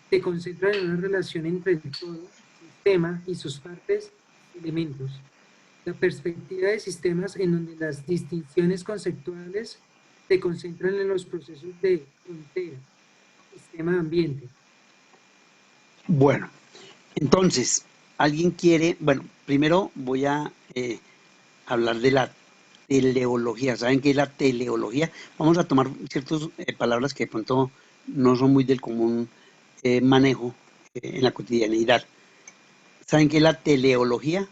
se concentran en una relación entre el todo, sistema y sus partes, elementos. La perspectiva de sistemas en donde las distinciones conceptuales se concentran en los procesos de frontera, sistema-ambiente. Bueno, entonces, ¿alguien quiere? Bueno, primero voy a hablar de la teleología. ¿Saben qué es la teleología? Vamos a tomar ciertas palabras que de pronto no son muy del común manejo en la cotidianidad. ¿Saben qué es la teleología?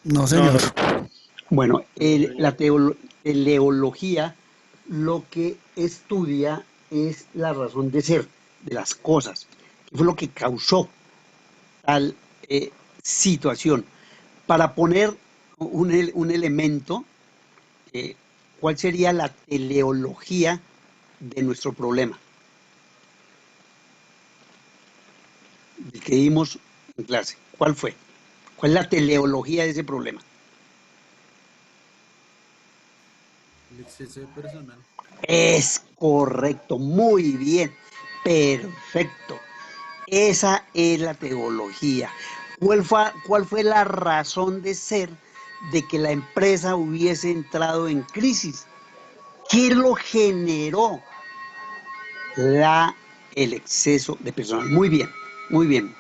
No, señor. Bueno, la teleología lo que estudia es la razón de ser de las cosas, qué fue lo que causó tal situación. Para poner un elemento, ¿cuál sería la teleología de nuestro problema? El que vimos en clase. ¿Cuál fue? ¿Cuál es la teleología de ese problema? El exceso de personal. Es correcto, muy bien, perfecto. Esa es la teología. ¿Cuál fue la razón de ser de que la empresa hubiese entrado en crisis? ¿Qué lo generó? El exceso de personal. Muy bien, muy bien.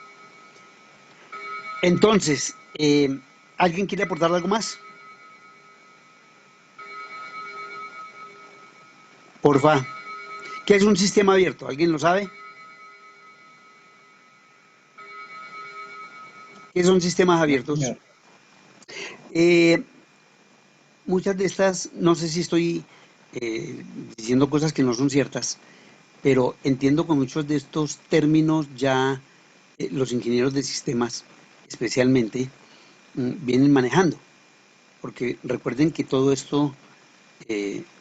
Entonces, ¿alguien quiere aportar algo más? Porfa. ¿Qué es un sistema abierto? ¿Alguien lo sabe? ¿Qué son sistemas abiertos? Muchas de estas, no sé si estoy diciendo cosas que no son ciertas, pero entiendo que muchos de estos términos ya los ingenieros de sistemas especialmente vienen manejando, porque recuerden que todo esto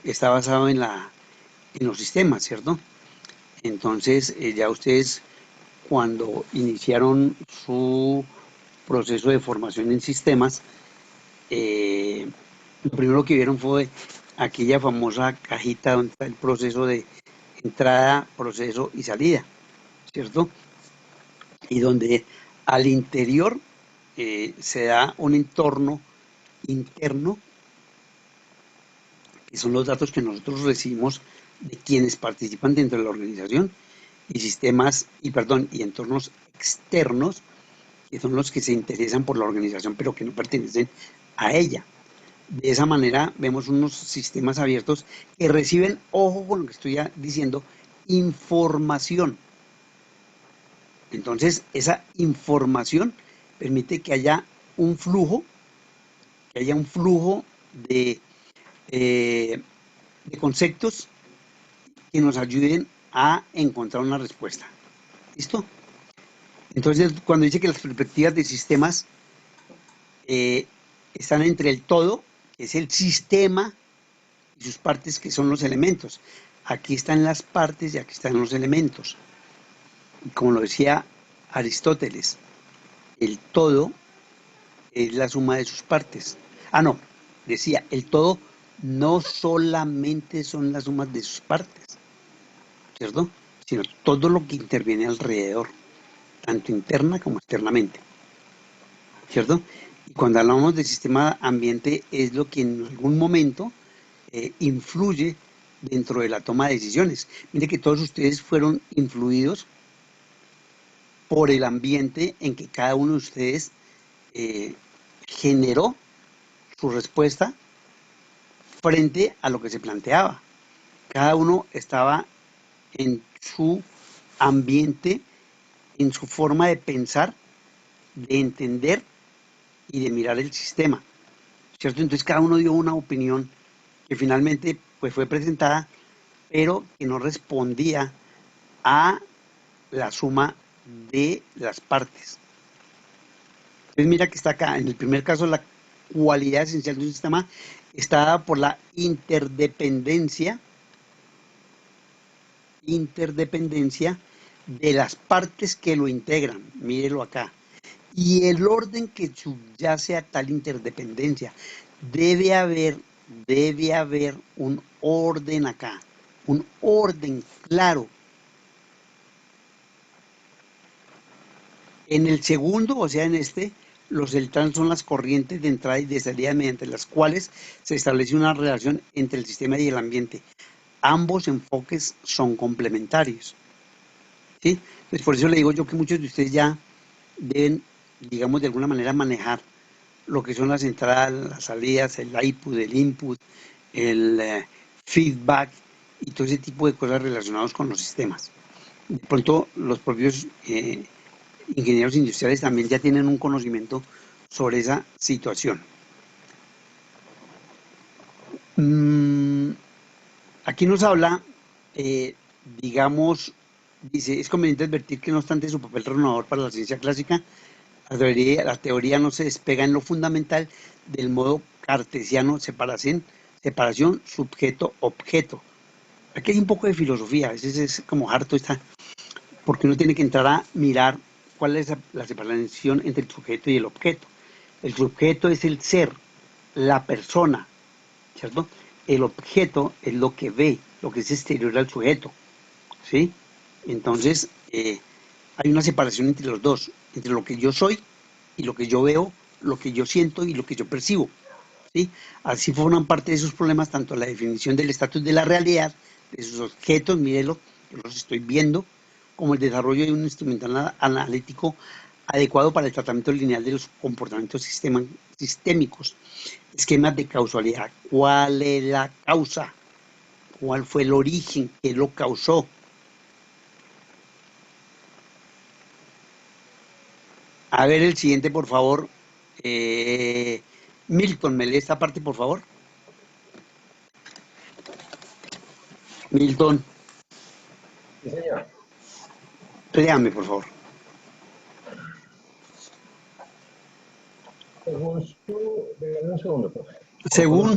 está basado en los sistemas, ¿cierto? Entonces ya ustedes cuando iniciaron su proceso de formación en sistemas, lo primero que vieron fue aquella famosa cajita donde está el proceso de entrada, proceso y salida, ¿cierto? Y donde al interior se da un entorno interno, que son los datos que nosotros recibimos de quienes participan dentro de la organización, y y entornos externos, que son los que se interesan por la organización, pero que no pertenecen a ella. De esa manera vemos unos sistemas abiertos que reciben, ojo con lo que estoy diciendo, información. Entonces, esa información permite que haya un flujo de, de conceptos que nos ayuden a encontrar una respuesta. ¿Listo? Entonces, cuando dice que las perspectivas de sistemas están entre el todo, que es el sistema, y sus partes, que son los elementos. Aquí están las partes y aquí están los elementos. Y como lo decía Aristóteles, el todo es la suma de sus partes. Ah, no, decía, el todo no solamente son las sumas de sus partes, ¿cierto? Sino todo lo que interviene alrededor, tanto interna como externamente, ¿cierto? Y cuando hablamos de sistema ambiente es lo que en algún momento influye dentro de la toma de decisiones. Mire que todos ustedes fueron influidos por el ambiente en que cada uno de ustedes generó su respuesta frente a lo que se planteaba. Cada uno estaba en su ambiente, en su forma de pensar, de entender y de mirar el sistema, ¿cierto? Entonces cada uno dio una opinión que finalmente pues fue presentada, pero que no respondía a la suma de las partes. Entonces mira que está acá, en el primer caso la cualidad esencial de un sistema está dada por la interdependencia de las partes que lo integran, mírelo acá, y el orden que subyace a tal interdependencia. Debe haber un orden acá, un orden claro. En el segundo, o sea, en este, los deltas son las corrientes de entrada y de salida mediante las cuales se establece una relación entre el sistema y el ambiente. Ambos enfoques son complementarios, ¿sí? Pues por eso le digo yo que muchos de ustedes ya deben, digamos, de alguna manera manejar lo que son las entradas, las salidas, el output, el input, el feedback y todo ese tipo de cosas relacionados con los sistemas. De pronto los propios ingenieros industriales también ya tienen un conocimiento sobre esa situación. Aquí nos habla, digamos, dice, es conveniente advertir que no obstante su papel renovador para la ciencia clásica, la teoría no se despega en lo fundamental del modo cartesiano separación sujeto-objeto. Aquí hay un poco de filosofía, a veces es como harto esta, porque uno tiene que entrar a mirar cuál es la separación entre el sujeto y el objeto. El sujeto es el ser, la persona, ¿cierto? El objeto es lo que ve, lo que es exterior al sujeto, ¿sí? Entonces, hay una separación entre los dos, entre lo que yo soy y lo que yo veo, lo que yo siento y lo que yo percibo, ¿sí? Así forman parte de esos problemas tanto la definición del estatus de la realidad, de sus objetos, mírenlo, yo los estoy viendo, como el desarrollo de un instrumento analítico adecuado para el tratamiento lineal de los comportamientos sistémicos. Esquemas de causalidad. ¿Cuál es la causa? ¿Cuál fue el origen? ¿Qué lo causó? A ver el siguiente, por favor. Milton, ¿me lee esta parte, por favor? Milton. Sí, señor. Léame, por favor. Según su... Déjame un segundo, por favor. Según...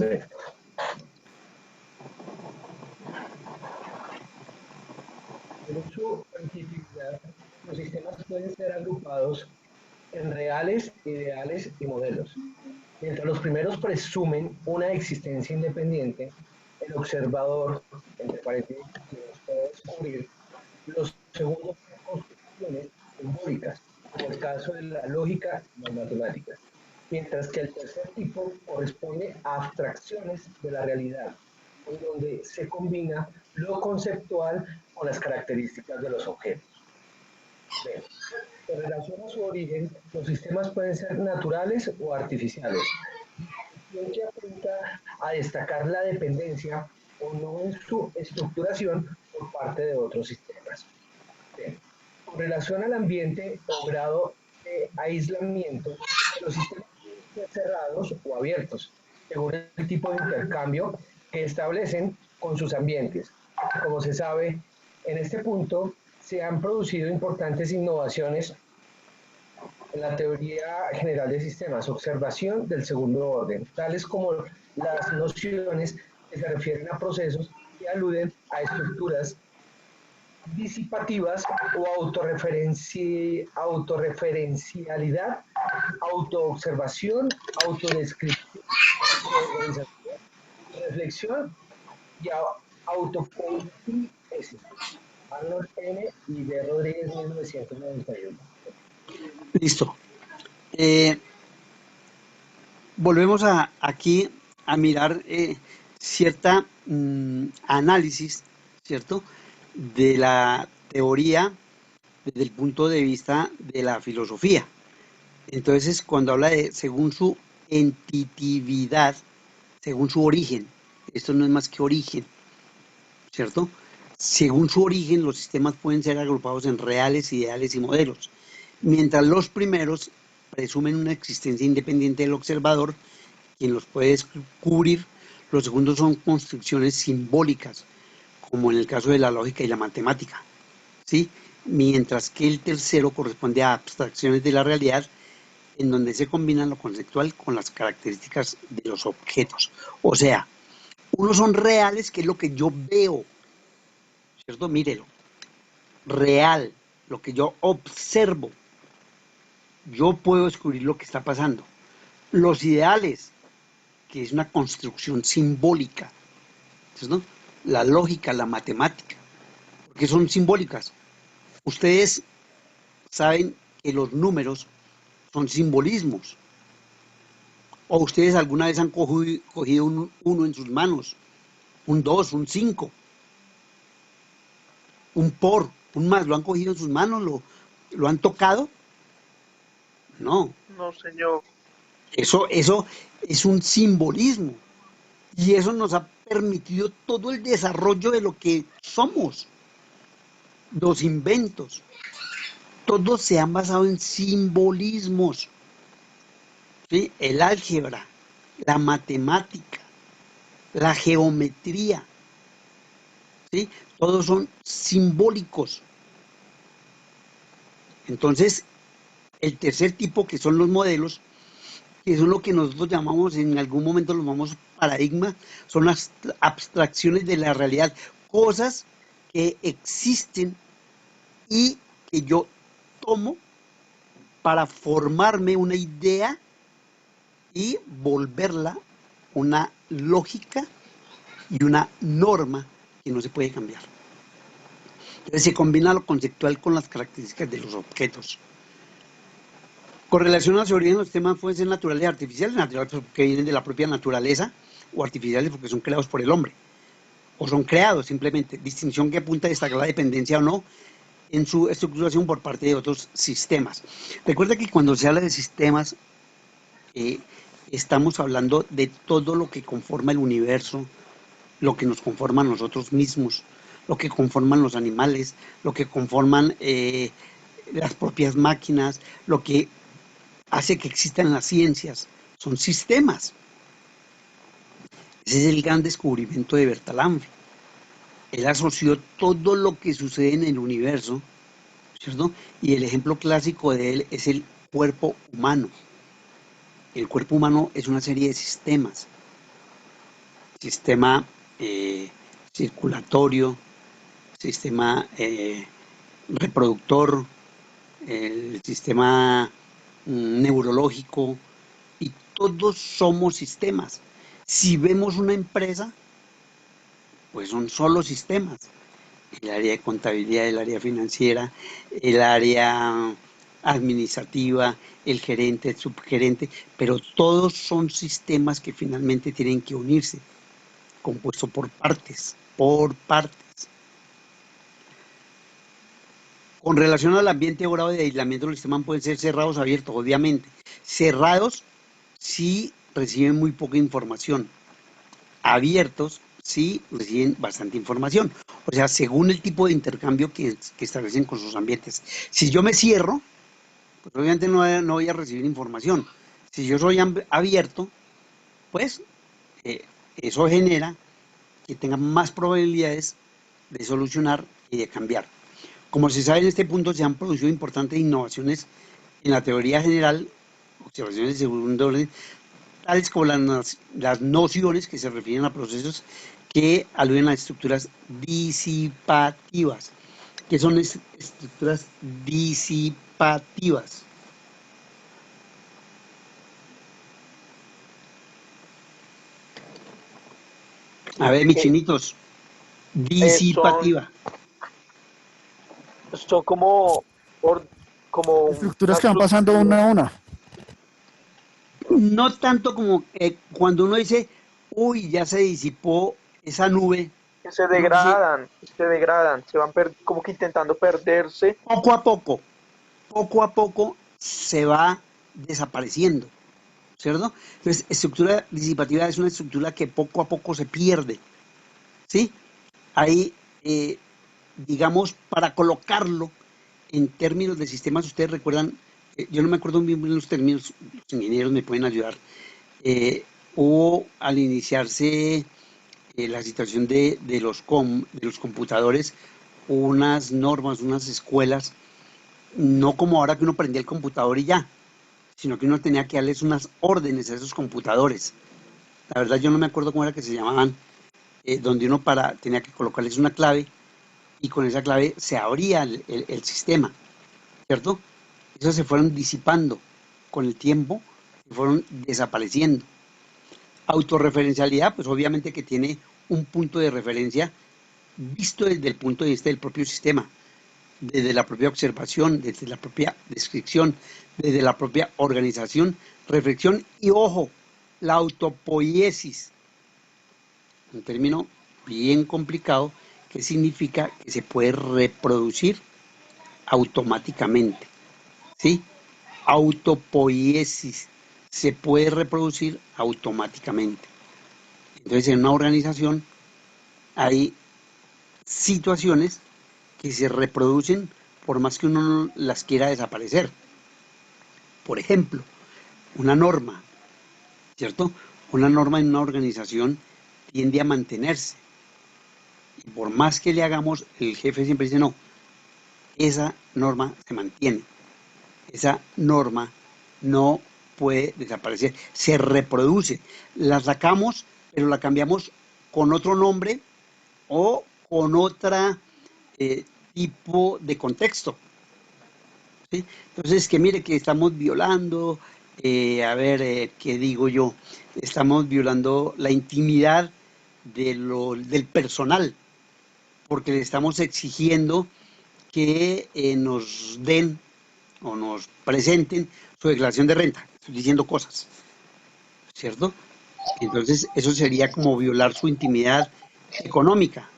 Según su cientificidad, los sistemas pueden ser agrupados en reales, ideales y modelos. Mientras los primeros presumen una existencia independiente, el observador, entre paréntesis, puede descubrir los segundos construcciones simbólicas, como el caso de la lógica y las matemáticas, mientras que el tercer tipo corresponde a abstracciones de la realidad, en donde se combina lo conceptual con las características de los objetos. Bien. En relación a su origen, los sistemas pueden ser naturales o artificiales, lo que apunta a destacar la dependencia o no en su estructuración por parte de otros sistemas. Bien. Con relación al ambiente o grado de aislamiento, los sistemas pueden ser cerrados o abiertos, según el tipo de intercambio que establecen con sus ambientes. Como se sabe, en este punto se han producido importantes innovaciones en la teoría general de sistemas, observación del segundo orden, tales como las nociones que se refieren a procesos que aluden a estructuras disipativas o autorreferencialidad, autoobservación, autodescripción, autoorganización, reflexión y autopoiesis. Arnold N. y B. Rodríguez, 1991. Listo. Volvemos aquí a mirar cierta análisis, ¿cierto?, de la teoría desde el punto de vista de la filosofía. Entonces, cuando habla de según su entitividad, según su origen, esto no es más que origen, ¿cierto? Según su origen, los sistemas pueden ser agrupados en reales, ideales y modelos, mientras los primeros presumen una existencia independiente del observador, quien los puede descubrir. Los segundos son construcciones simbólicas, como en el caso de la lógica y la matemática, ¿sí? Mientras que el tercero corresponde a abstracciones de la realidad, en donde se combina lo conceptual con las características de los objetos. O sea, unos son reales, que es lo que yo veo, ¿cierto? Mírelo. Real, lo que yo observo. Yo puedo descubrir lo que está pasando. Los ideales, que es una construcción simbólica, ¿cierto? La lógica, la matemática, porque son simbólicas. Ustedes saben que los números son simbolismos. O ustedes alguna vez han cogido un 1 en sus manos, un 2, un 5, un por, un más, ¿lo han cogido en sus manos? ¿Lo han tocado? No. No, señor. Eso es un simbolismo. Y eso nos ha permitido todo el desarrollo de lo que somos. Los inventos. Todos se han basado en simbolismos. ¿Sí? El álgebra, la matemática, la geometría. ¿Sí? Todos son simbólicos. Entonces, el tercer tipo, que son los modelos, que son lo que nosotros llamamos, en algún momento los llamamos paradigma, son las abstracciones de la realidad, cosas que existen y que yo tomo para formarme una idea y volverla una lógica y una norma que no se puede cambiar. Entonces se combina lo conceptual con las características de los objetos. Con relación a su origen, los sistemas pueden ser naturales y artificiales, naturales porque vienen de la propia naturaleza, o artificiales porque son creados por el hombre, o son creados simplemente, distinción que apunta a destacar la dependencia o no en su estructuración por parte de otros sistemas. Recuerda que cuando se habla de sistemas, estamos hablando de todo lo que conforma el universo, lo que nos conforma a nosotros mismos, lo que conforman los animales, lo que conforman las propias máquinas, lo que hace que existan las ciencias, son sistemas. Ese es el gran descubrimiento de Bertalanffy. Él asoció todo lo que sucede en el universo, ¿cierto? Y el ejemplo clásico de él es el cuerpo humano. El cuerpo humano es una serie de sistemas. Sistema circulatorio, sistema reproductor, el sistema neurológico, y todos somos sistemas. Si vemos una empresa, pues son solo sistemas. El área de contabilidad, el área financiera, el área administrativa, el gerente, el subgerente, pero todos son sistemas que finalmente tienen que unirse, compuesto por partes, Con relación al ambiente o grado de aislamiento, los sistemas pueden ser cerrados o abiertos, obviamente. Cerrados si reciben muy poca información. Abiertos si reciben bastante información. O sea, según el tipo de intercambio que establecen con sus ambientes. Si yo me cierro, pues obviamente no voy a recibir información. Si yo soy abierto, pues eso genera que tenga más probabilidades de solucionar y de cambiar. Como se sabe, en este punto se han producido importantes innovaciones en la teoría general, observaciones de segundo orden, tales como las nociones que se refieren a procesos que aluden a estructuras disipativas. ¿Qué son estructuras disipativas? A ver, mis chinitos, disipativa. Son como Estructuras que van pasando una a una. No tanto como cuando uno dice, uy, ya se disipó esa nube. que se degradan, se van como que intentando perderse. Poco a poco se va desapareciendo, ¿cierto? Entonces, estructura disipativa es una estructura que poco a poco se pierde, ¿sí? Ahí, digamos, para colocarlo en términos de sistemas, ustedes recuerdan, yo no me acuerdo bien los términos, los ingenieros me pueden ayudar, hubo al iniciarse la situación de los computadores, unas normas, unas escuelas, no como ahora que uno prendía el computador y ya, sino que uno tenía que darles unas órdenes a esos computadores. La verdad yo no me acuerdo cómo era que se llamaban, donde uno tenía que colocarles una clave y con esa clave se abría el sistema, ¿cierto? Esos se fueron disipando con el tiempo, se fueron desapareciendo. Autorreferencialidad, pues obviamente que tiene un punto de referencia visto desde el punto de vista del propio sistema, desde la propia observación, desde la propia descripción, desde la propia organización, reflexión y, ojo, la autopoiesis, un término bien complicado que significa que se puede reproducir automáticamente, ¿sí? Autopoiesis, se puede reproducir automáticamente. Entonces, en una organización hay situaciones que se reproducen por más que uno las quiera desaparecer. Por ejemplo, una norma, ¿cierto? Una norma en una organización tiende a mantenerse. Y por más que le hagamos, el jefe siempre dice, no, esa norma se mantiene. Esa norma no puede desaparecer, se reproduce. La sacamos, pero la cambiamos con otro nombre o con otra tipo de contexto, ¿sí? Entonces, que mire que estamos violando, ¿qué digo yo? Estamos violando la intimidad del personal, porque le estamos exigiendo que nos den o nos presenten su declaración de renta. Estoy diciendo cosas, ¿cierto? Entonces, eso sería como violar su intimidad económica.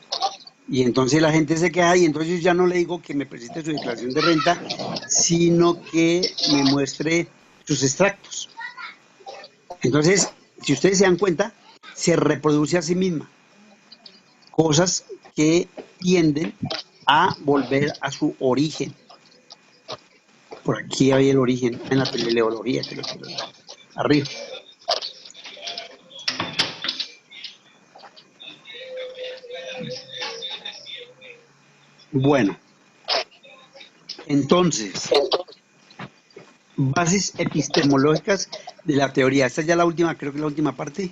Y entonces la gente se queja y entonces yo ya no le digo que me presente su declaración de renta, sino que me muestre sus extractos. Entonces, si ustedes se dan cuenta, se reproduce a sí misma. Cosas que tienden a volver a su origen. Por aquí hay el origen en la teleología, creo que arriba. Bueno, entonces, bases epistemológicas de la teoría. Esta es ya la última, creo que es la última parte.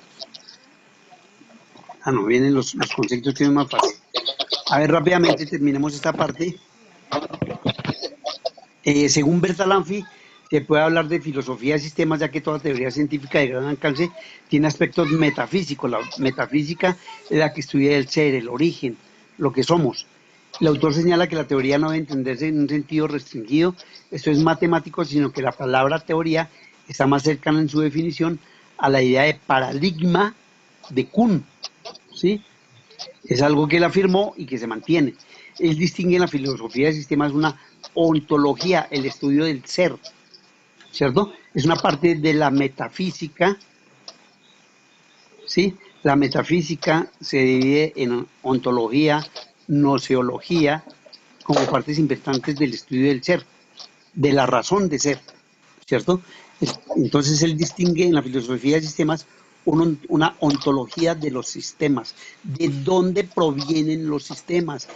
Ah, no, vienen los conceptos que es más fácil. A ver, rápidamente terminemos esta parte. Según Bertalanffy, se puede hablar de filosofía de sistemas, ya que toda teoría científica de gran alcance tiene aspectos metafísicos. La metafísica es la que estudia el ser, el origen, lo que somos. El autor señala que la teoría no debe entenderse en un sentido restringido, esto es matemático, sino que la palabra teoría está más cercana en su definición a la idea de paradigma de Kuhn, ¿sí? Es algo que él afirmó y que se mantiene. Él distingue en la filosofía de sistemas una ontología, el estudio del ser, ¿cierto? Es una parte de la metafísica, ¿sí? La metafísica se divide en ontología, gnoseología, como partes importantes del estudio del ser. de la razón de ser, ¿cierto? Entonces él distingue en la filosofía de sistemas una ontología de los sistemas, de dónde provienen los sistemas,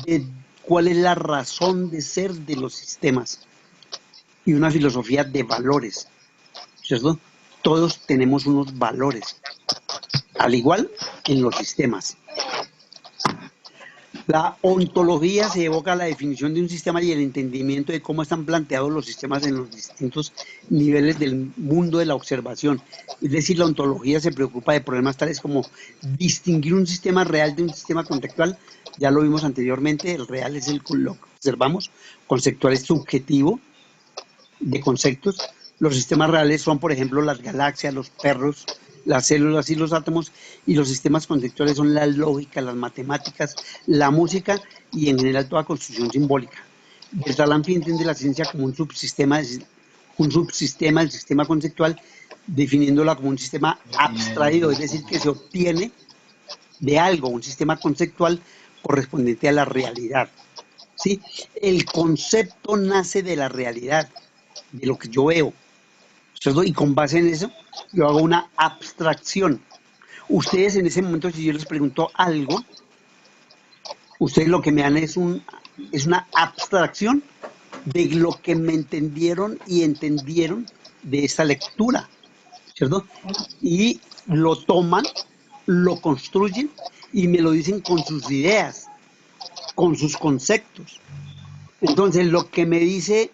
de cuál es la razón de ser de los sistemas, y una filosofía de valores, ¿cierto? Todos tenemos unos valores, al igual que en los sistemas. La ontología se evoca a la definición de un sistema y el entendimiento de cómo están planteados los sistemas en los distintos niveles del mundo de la observación. Es decir, la ontología se preocupa de problemas tales como distinguir un sistema real de un sistema conceptual. Ya lo vimos anteriormente, el real es lo que observamos, conceptual es subjetivo de conceptos. Los sistemas reales son, por ejemplo, las galaxias, los perros, las células y los átomos, y los sistemas conceptuales son la lógica, las matemáticas, la música y en general toda construcción simbólica. Bertalanffy entiende la ciencia como un subsistema del sistema conceptual, definiéndola como un sistema abstraído, es decir, que se obtiene de algo, un sistema conceptual correspondiente a la realidad. ¿Sí? El concepto nace de la realidad, de lo que yo veo, ¿cierto? Y con base en eso, yo hago una abstracción. Ustedes en ese momento, si yo les pregunto algo, ustedes lo que me dan es una abstracción de lo que me entendieron y entendieron de esta lectura, ¿cierto? Y lo toman, lo construyen y me lo dicen con sus ideas, con sus conceptos. Entonces, lo que me dice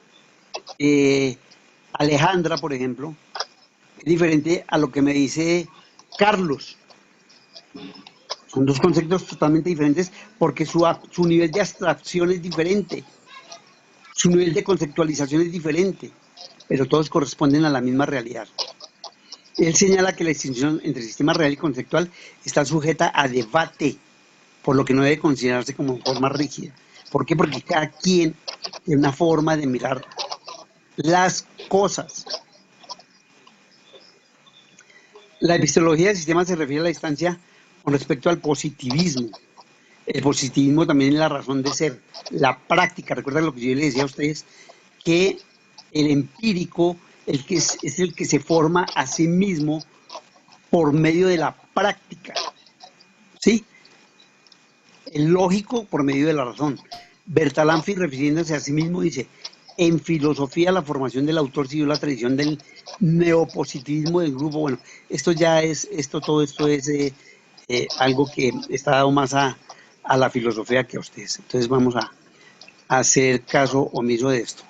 Alejandra, por ejemplo, es diferente a lo que me dice Carlos. Son dos conceptos totalmente diferentes porque su nivel de abstracción es diferente, su nivel de conceptualización es diferente, pero todos corresponden a la misma realidad. Él señala que la distinción entre sistema real y conceptual está sujeta a debate, por lo que no debe considerarse como forma rígida. ¿Por qué? Porque cada quien tiene una forma de mirar las cosas. La epistemología del sistema se refiere a la distancia con respecto al positivismo. El positivismo también es la razón de ser, la práctica. Recuerden lo que yo les decía a ustedes, que el empírico es el que se forma a sí mismo por medio de la práctica, ¿sí? El lógico por medio de la razón. Bertalanffy, refiriéndose a sí mismo, dice: en filosofía la formación del autor siguió la tradición del neopositivismo del grupo. Bueno, todo esto es algo que está dado más a la filosofía que a ustedes. Entonces vamos a hacer caso omiso de esto.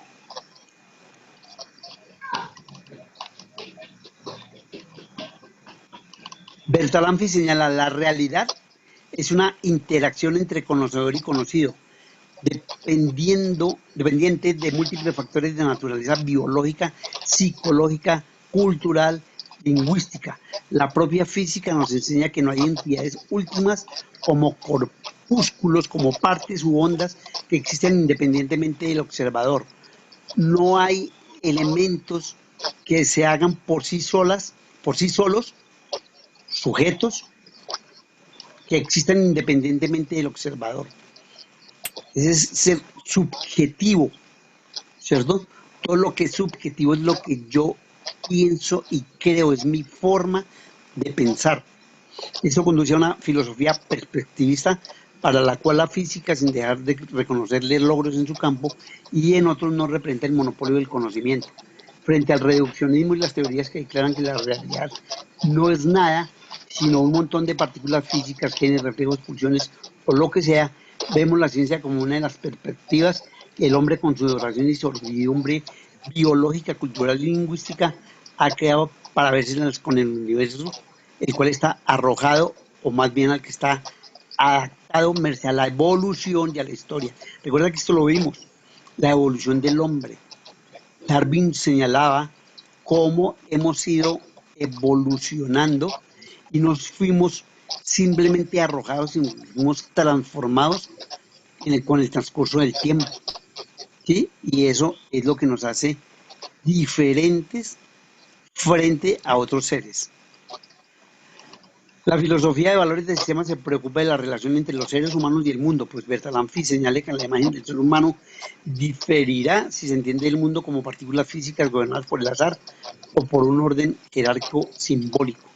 Bertalanffy señala: la realidad es una interacción entre conocedor y conocido, dependiente de múltiples factores de naturaleza biológica, psicológica, cultural, lingüística. La propia física nos enseña que no hay entidades últimas como corpúsculos, como partes u ondas que existen independientemente del observador. No hay elementos que se hagan por sí solos, sujetos que existan independientemente del observador. Ese es ser subjetivo, ¿cierto? Todo lo que es subjetivo es lo que yo pienso y creo, es mi forma de pensar. Eso conduce a una filosofía perspectivista para la cual la física, sin dejar de reconocerle logros en su campo y en otros, no representa el monopolio del conocimiento. Frente al reduccionismo y las teorías que declaran que la realidad no es nada, sino un montón de partículas físicas, genes, reflejos, pulsiones o lo que sea, vemos la ciencia como una de las perspectivas que el hombre, con su duración y servidumbre biológica, cultural y lingüística, ha creado para verse con el universo, el cual está arrojado, o más bien al que está adaptado merced a la evolución y a la historia. Recuerda que esto lo vimos, la evolución del hombre. Darwin señalaba cómo hemos ido evolucionando y nos fuimos simplemente arrojados y nos fuimos transformados con el transcurso del tiempo, ¿sí? Y eso es lo que nos hace diferentes frente a otros seres. La filosofía de valores del sistema se preocupa de la relación entre los seres humanos y el mundo, pues Bertalanffy señala que la imagen del ser humano diferirá si se entiende el mundo como partículas físicas gobernadas por el azar o por un orden jerárquico simbólico.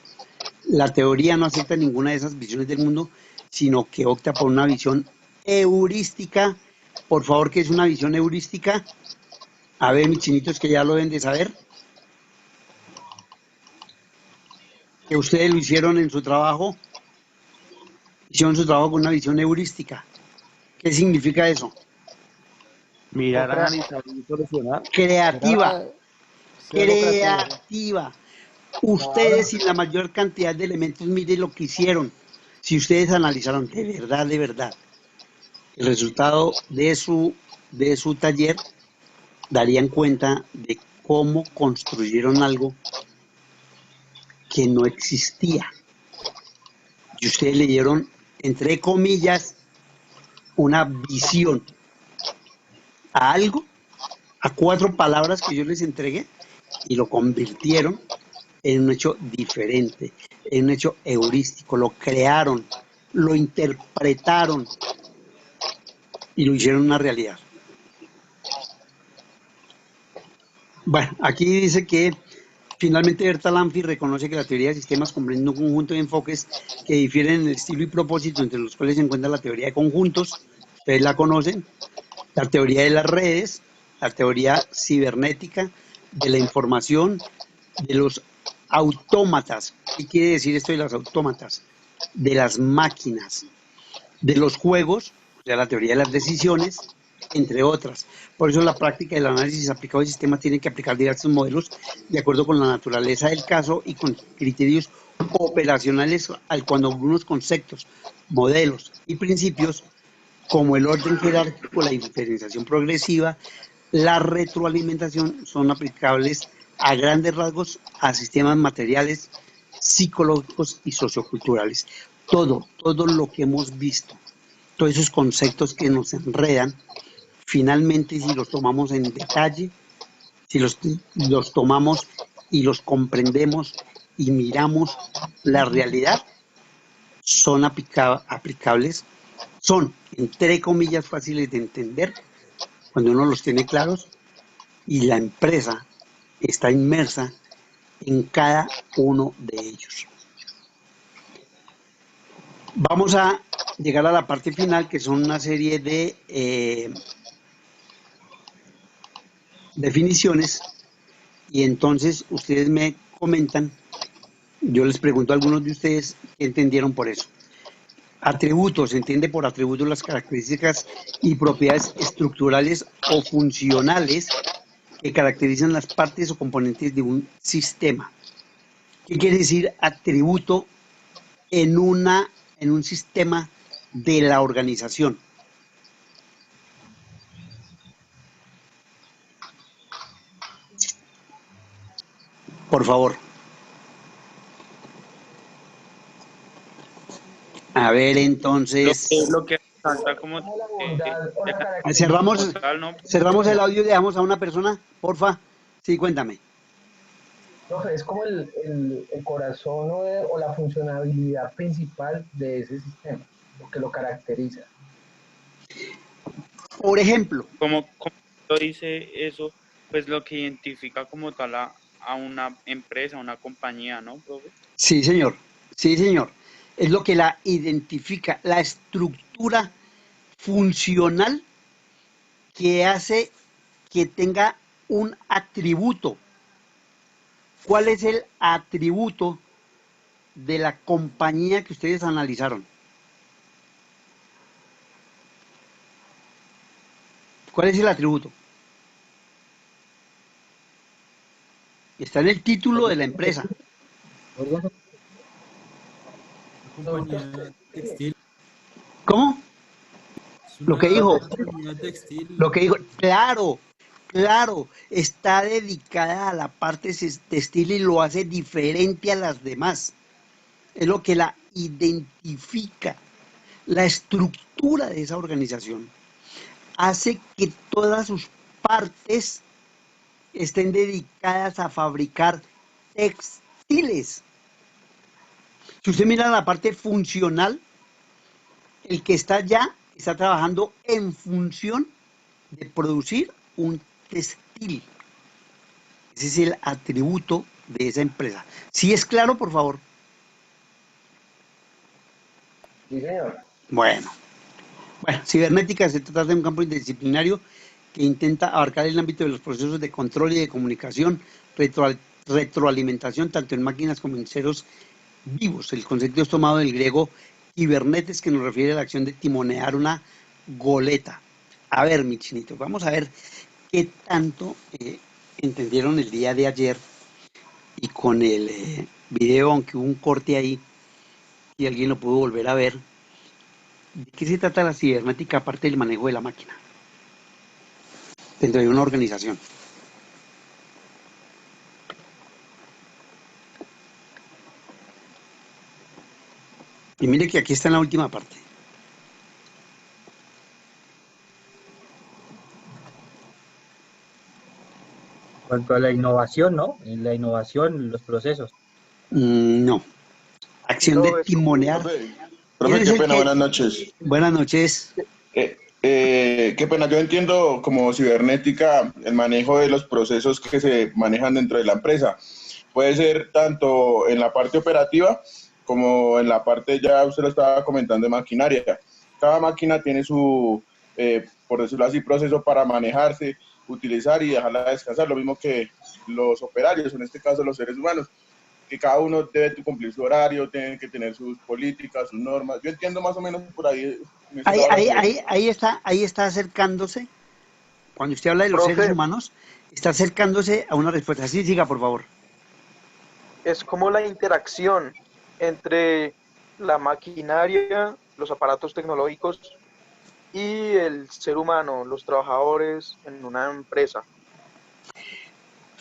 La teoría no acepta ninguna de esas visiones del mundo, sino que opta por una visión heurística. Por favor, ¿qué es una visión heurística? A ver, mis chinitos que ya lo deben de saber, que ustedes lo hicieron en su trabajo, hicieron su trabajo con una visión heurística. ¿Qué significa eso? Mirar, analizar y solucionar. Creativa, Sí, algo creativo. creativa. Ustedes sin la mayor cantidad de elementos, miren lo que hicieron. Si ustedes analizaron de verdad, el resultado de su taller, darían cuenta de cómo construyeron algo que no existía. Y ustedes le dieron, entre comillas, una visión a algo, a 4 palabras que yo les entregué, y lo convirtieron en un hecho diferente, en un hecho heurístico. Lo crearon, lo interpretaron y lo hicieron una realidad. Bueno, aquí dice que finalmente Bertalanffy reconoce que la teoría de sistemas comprende un conjunto de enfoques que difieren en el estilo y propósito, entre los cuales se encuentra la teoría de conjuntos, ustedes la conocen, la teoría de las redes, la teoría cibernética, de la información, de los autómatas. ¿Qué quiere decir esto de los autómatas? De las máquinas, de los juegos, o sea, la teoría de las decisiones, entre otras. Por eso la práctica del análisis aplicado de sistemas tiene que aplicar diversos modelos de acuerdo con la naturaleza del caso y con criterios operacionales cuando algunos conceptos, modelos y principios como el orden jerárquico, la diferenciación progresiva, la retroalimentación son aplicables a grandes rasgos a sistemas materiales, psicológicos y socioculturales. Todo lo que hemos visto, todos esos conceptos que nos enredan, finalmente si los tomamos en detalle, si los tomamos y los comprendemos y miramos la realidad, son aplicables, son entre comillas fáciles de entender cuando uno los tiene claros y la empresa está inmersa en cada uno de ellos. Vamos a llegar a la parte final, que son una serie de definiciones, y entonces ustedes me comentan, yo les pregunto a algunos de ustedes qué entendieron por eso. Atributos, se entiende por atributos las características y propiedades estructurales o funcionales que caracterizan las partes o componentes de un sistema. ¿Qué quiere decir atributo en un sistema de la organización? Por favor. A ver, entonces. Lo que falta como cerramos el audio y dejamos a una persona, porfa. Sí, cuéntame. Profe, es como el corazón o la funcionalidad principal de ese sistema, lo que lo caracteriza. Por ejemplo. Como lo dice eso, pues lo que identifica como tal a una empresa, a una compañía, ¿no, profe? Sí, señor. Sí, señor. Es lo que la identifica, la estructura funcional que hace que tenga un atributo. ¿Cuál es el atributo de la compañía que ustedes analizaron? ¿Cuál es el atributo? Está en el título de la empresa. Compañía textil. ¿Cómo? Lo que dijo. Lo que dijo. Claro, está dedicada a la parte textil y lo hace diferente a las demás. Es lo que la identifica. La estructura de esa organización hace que todas sus partes estén dedicadas a fabricar textiles. Si usted mira la parte funcional, el que está allá está trabajando en función de producir un textil. Ese es el atributo de esa empresa. ¿Sí es claro, por favor? Sí, señor. Bueno, cibernética se trata de un campo interdisciplinario que intenta abarcar el ámbito de los procesos de control y de comunicación, retroalimentación, tanto en máquinas como en seres vivos. El concepto es tomado del griego cibernetes, que nos refiere a la acción de timonear una goleta. A ver, mi chinito, vamos a ver qué tanto entendieron el día de ayer y con el video, aunque hubo un corte ahí y alguien lo pudo volver a ver. ¿De qué se trata la cibernética aparte del manejo de la máquina dentro de una organización? Y mire que aquí está en la última parte. En cuanto a la innovación, ¿no? En la innovación, los procesos. No. Acción de timonear. Profe, qué pena, buenas noches. Buenas noches. Qué pena, yo entiendo como cibernética el manejo de los procesos que se manejan dentro de la empresa. Puede ser tanto en la parte operativa como en la parte, ya usted lo estaba comentando, de maquinaria. Cada máquina tiene su, por decirlo así, proceso para manejarse, utilizar y dejarla descansar, lo mismo que los operarios, en este caso los seres humanos, que cada uno debe cumplir su horario, tienen que tener sus políticas, sus normas. Yo entiendo más o menos por ahí. Ahí está acercándose, cuando usted habla de los seres humanos, está acercándose a una respuesta. Sí, siga, por favor. Es como la interacción entre la maquinaria, los aparatos tecnológicos y el ser humano, los trabajadores en una empresa.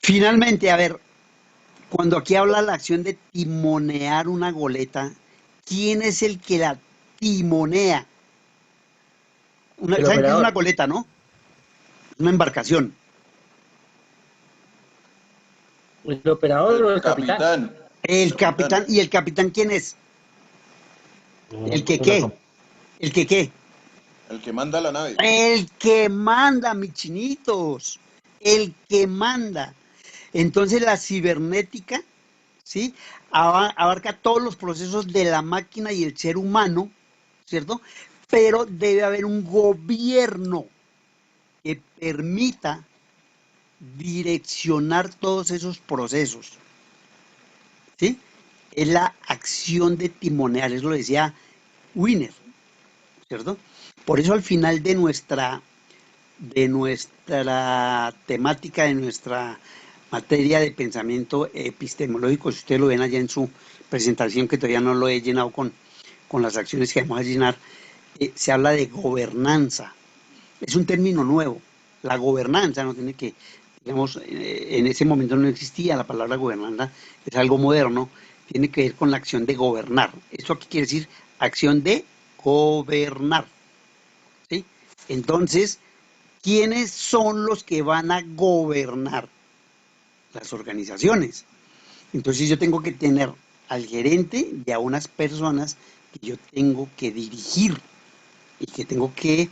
Finalmente, a ver, cuando aquí habla la acción de timonear una goleta, ¿quién es el que la timonea? ¿Saben qué es una goleta, no? Una embarcación. ¿El operador o el capitán? El capitán. ¿Y el capitán quién es? ¿El que qué? ¿El que qué? El que manda la nave. El que manda, mis chinitos. El que manda. Entonces la cibernética, ¿sí?, abarca todos los procesos de la máquina y el ser humano, ¿cierto? Pero debe haber un gobierno que permita direccionar todos esos procesos, ¿sí? Es la acción de timonear, eso lo decía Wiener, ¿cierto? Por eso al final de nuestra temática, de nuestra materia de pensamiento epistemológico, si ustedes lo ven allá en su presentación, que todavía no lo he llenado con las acciones que vamos a llenar, se habla de gobernanza. Es un término nuevo. La gobernanza no tiene que, digamos, en ese momento no existía la palabra gobernanza, es algo moderno, tiene que ver con la acción de gobernar. Esto aquí quiere decir acción de gobernar, ¿sí? Entonces, ¿quiénes son los que van a gobernar? Las organizaciones. Entonces yo tengo que tener al gerente y a unas personas que yo tengo que dirigir y que tengo que,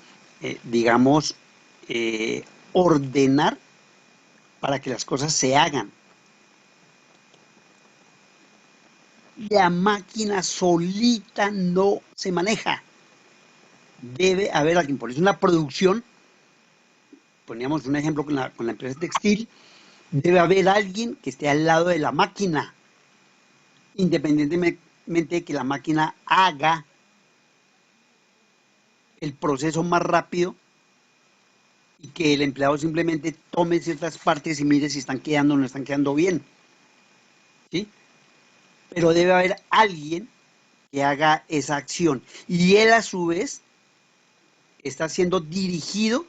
digamos, ordenar para que las cosas se hagan. La máquina solita no se maneja. Debe haber alguien. Por eso una producción, poníamos un ejemplo con la empresa textil, debe haber alguien que esté al lado de la máquina, independientemente de que la máquina haga el proceso más rápido y que el empleado simplemente tome ciertas partes y mire si están quedando o no están quedando bien, ¿sí? Pero debe haber alguien que haga esa acción y él a su vez está siendo dirigido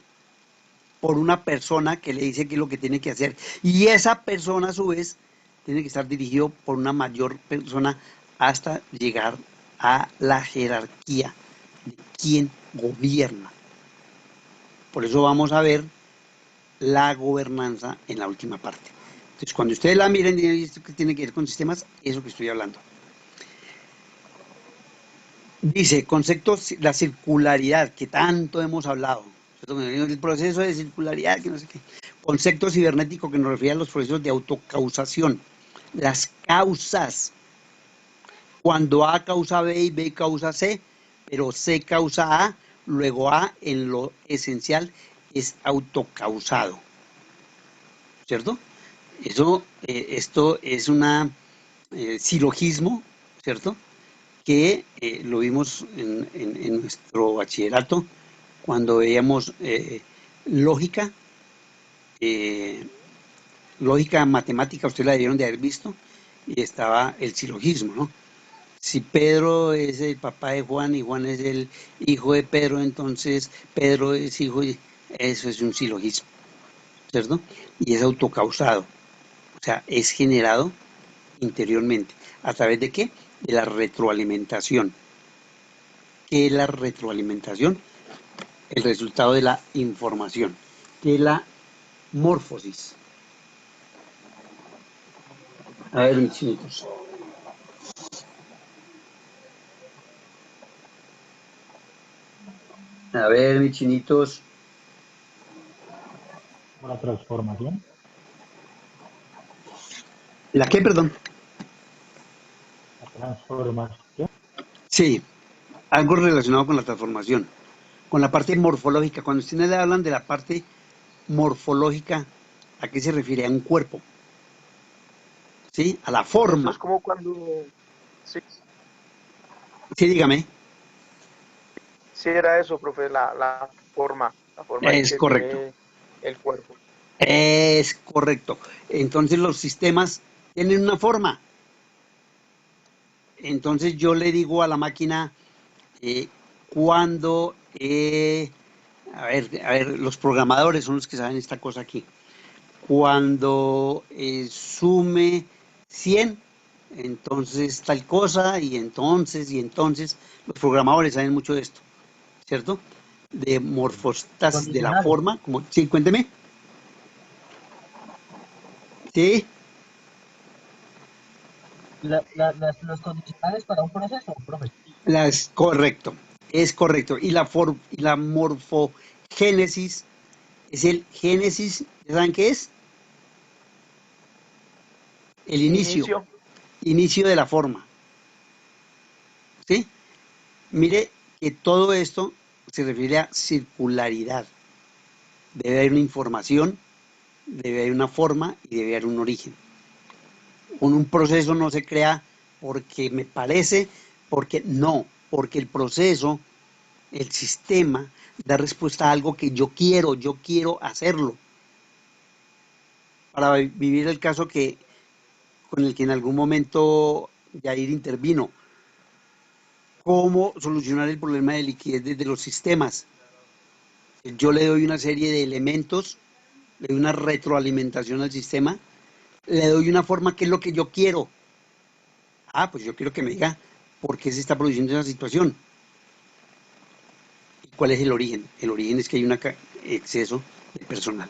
por una persona que le dice qué es lo que tiene que hacer. Y esa persona a su vez tiene que estar dirigido por una mayor persona hasta llegar a la jerarquía de quién gobierna. Por eso vamos a ver la gobernanza en la última parte. Entonces, cuando ustedes la miren y esto que tiene que ver con sistemas, eso que estoy hablando. Dice, conceptos, la circularidad, que tanto hemos hablado, ¿cierto? El proceso de circularidad, que no sé qué. Concepto cibernético que nos refiere a los procesos de autocausación. Las causas, cuando A causa B y B causa C, pero C causa A, luego A en lo esencial es autocausado, ¿cierto? Eso, esto es un silogismo, ¿cierto? Que lo vimos en nuestro bachillerato cuando veíamos lógica, lógica matemática, ustedes la debieron de haber visto, y estaba el silogismo, ¿no? Si Pedro es el papá de Juan y Juan es el hijo de Pedro, entonces Pedro es hijo de... Eso es un silogismo, ¿cierto? Y es autocausado, o sea, es generado interiormente. ¿A través de qué? De la retroalimentación. ¿Qué es la retroalimentación? El resultado de la información. ¿Qué es la morfosis? A ver, mis chinitos. A ver, mis chinitos. La transformación. ¿La qué, perdón? La transformación. Sí, algo relacionado con la transformación. Con la parte morfológica. Cuando ustedes le hablan de la parte morfológica, ¿a qué se refiere? A un cuerpo. ¿Sí? A la Eso forma. es como cuando, sí, Sí, dígame. sí era eso, profe, la forma en Es que correcto. tiene el cuerpo. Es correcto. Entonces los sistemas tienen una forma. Entonces yo le digo a la máquina cuando, a ver, los programadores son los que saben esta cosa aquí. Cuando sume 100, entonces tal cosa, y entonces, los programadores saben mucho de esto, ¿cierto? De morfostasis, de la Condicionales. forma, como, sí, cuénteme. Sí, Los condicionales para un proceso, profe. correcto, es correcto. Y la morfogénesis es el génesis, ¿saben qué es? El Inicio, inicio de la forma, ¿sí? Mire que todo esto se refiere a circularidad. Debe haber una información, debe haber una forma y debe haber un origen. Un proceso no se crea porque me parece, porque no, porque el proceso, el sistema, da respuesta a algo que yo quiero hacerlo. Para vivir el caso con el que en algún momento Yair intervino, cómo solucionar el problema de liquidez desde los sistemas. Yo le doy una serie de elementos, le doy una retroalimentación al sistema, le doy una forma que es lo que yo quiero. Ah, pues yo quiero que me diga por qué se está produciendo esa situación. ¿Y cuál es el origen? El origen es que hay un exceso de personal.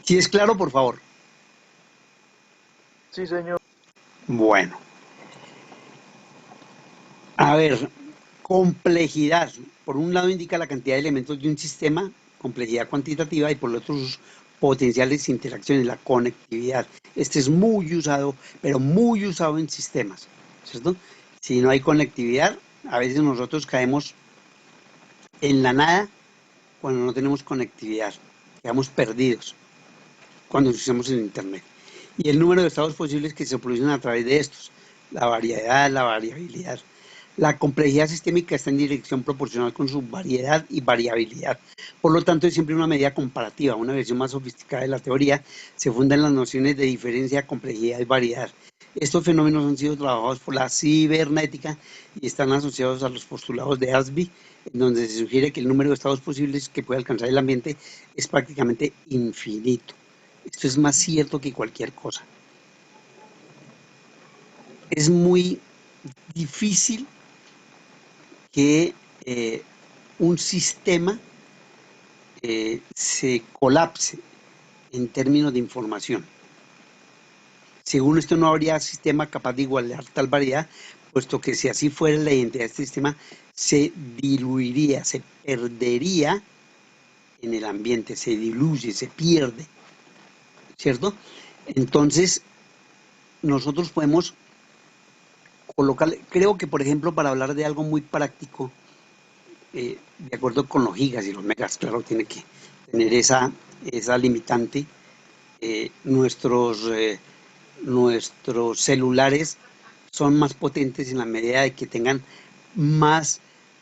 Si es claro, por favor. sí señor. Bueno. A ver, complejidad. Por un lado indica la cantidad de elementos de un sistema, complejidad cuantitativa, y por el otro sus potenciales interacciones, la conectividad. Este es muy usado, pero muy usado en sistemas, ¿cierto? Si no hay conectividad, a veces nosotros caemos en la nada cuando no tenemos conectividad, quedamos perdidos cuando usamos el Internet. Y el número de estados posibles que se producen a través de estos, la variedad, la variabilidad. La complejidad sistémica está en dirección proporcional con su variedad y variabilidad. Por lo tanto, es siempre una medida comparativa. Una versión más sofisticada de la teoría se funda en las nociones de diferencia, complejidad y variedad. Estos fenómenos han sido trabajados por la cibernética y están asociados a los postulados de Ashby, en donde se sugiere que el número de estados posibles que puede alcanzar el ambiente es prácticamente infinito. Esto es más cierto que cualquier cosa. Es muy difícil que un sistema se colapse en términos de información. Según esto no habría sistema capaz de igualar tal variedad puesto que si así fuera la identidad de este sistema, se diluiría, se perdería en el ambiente, se diluye, se pierde, ¿cierto? Entonces, nosotros podemos colocarle, creo que por ejemplo, para hablar de algo muy práctico, de acuerdo con los gigas y los megas, claro, tiene que tener esa limitante. Nuestros celulares son más potentes en la medida de que tengan más,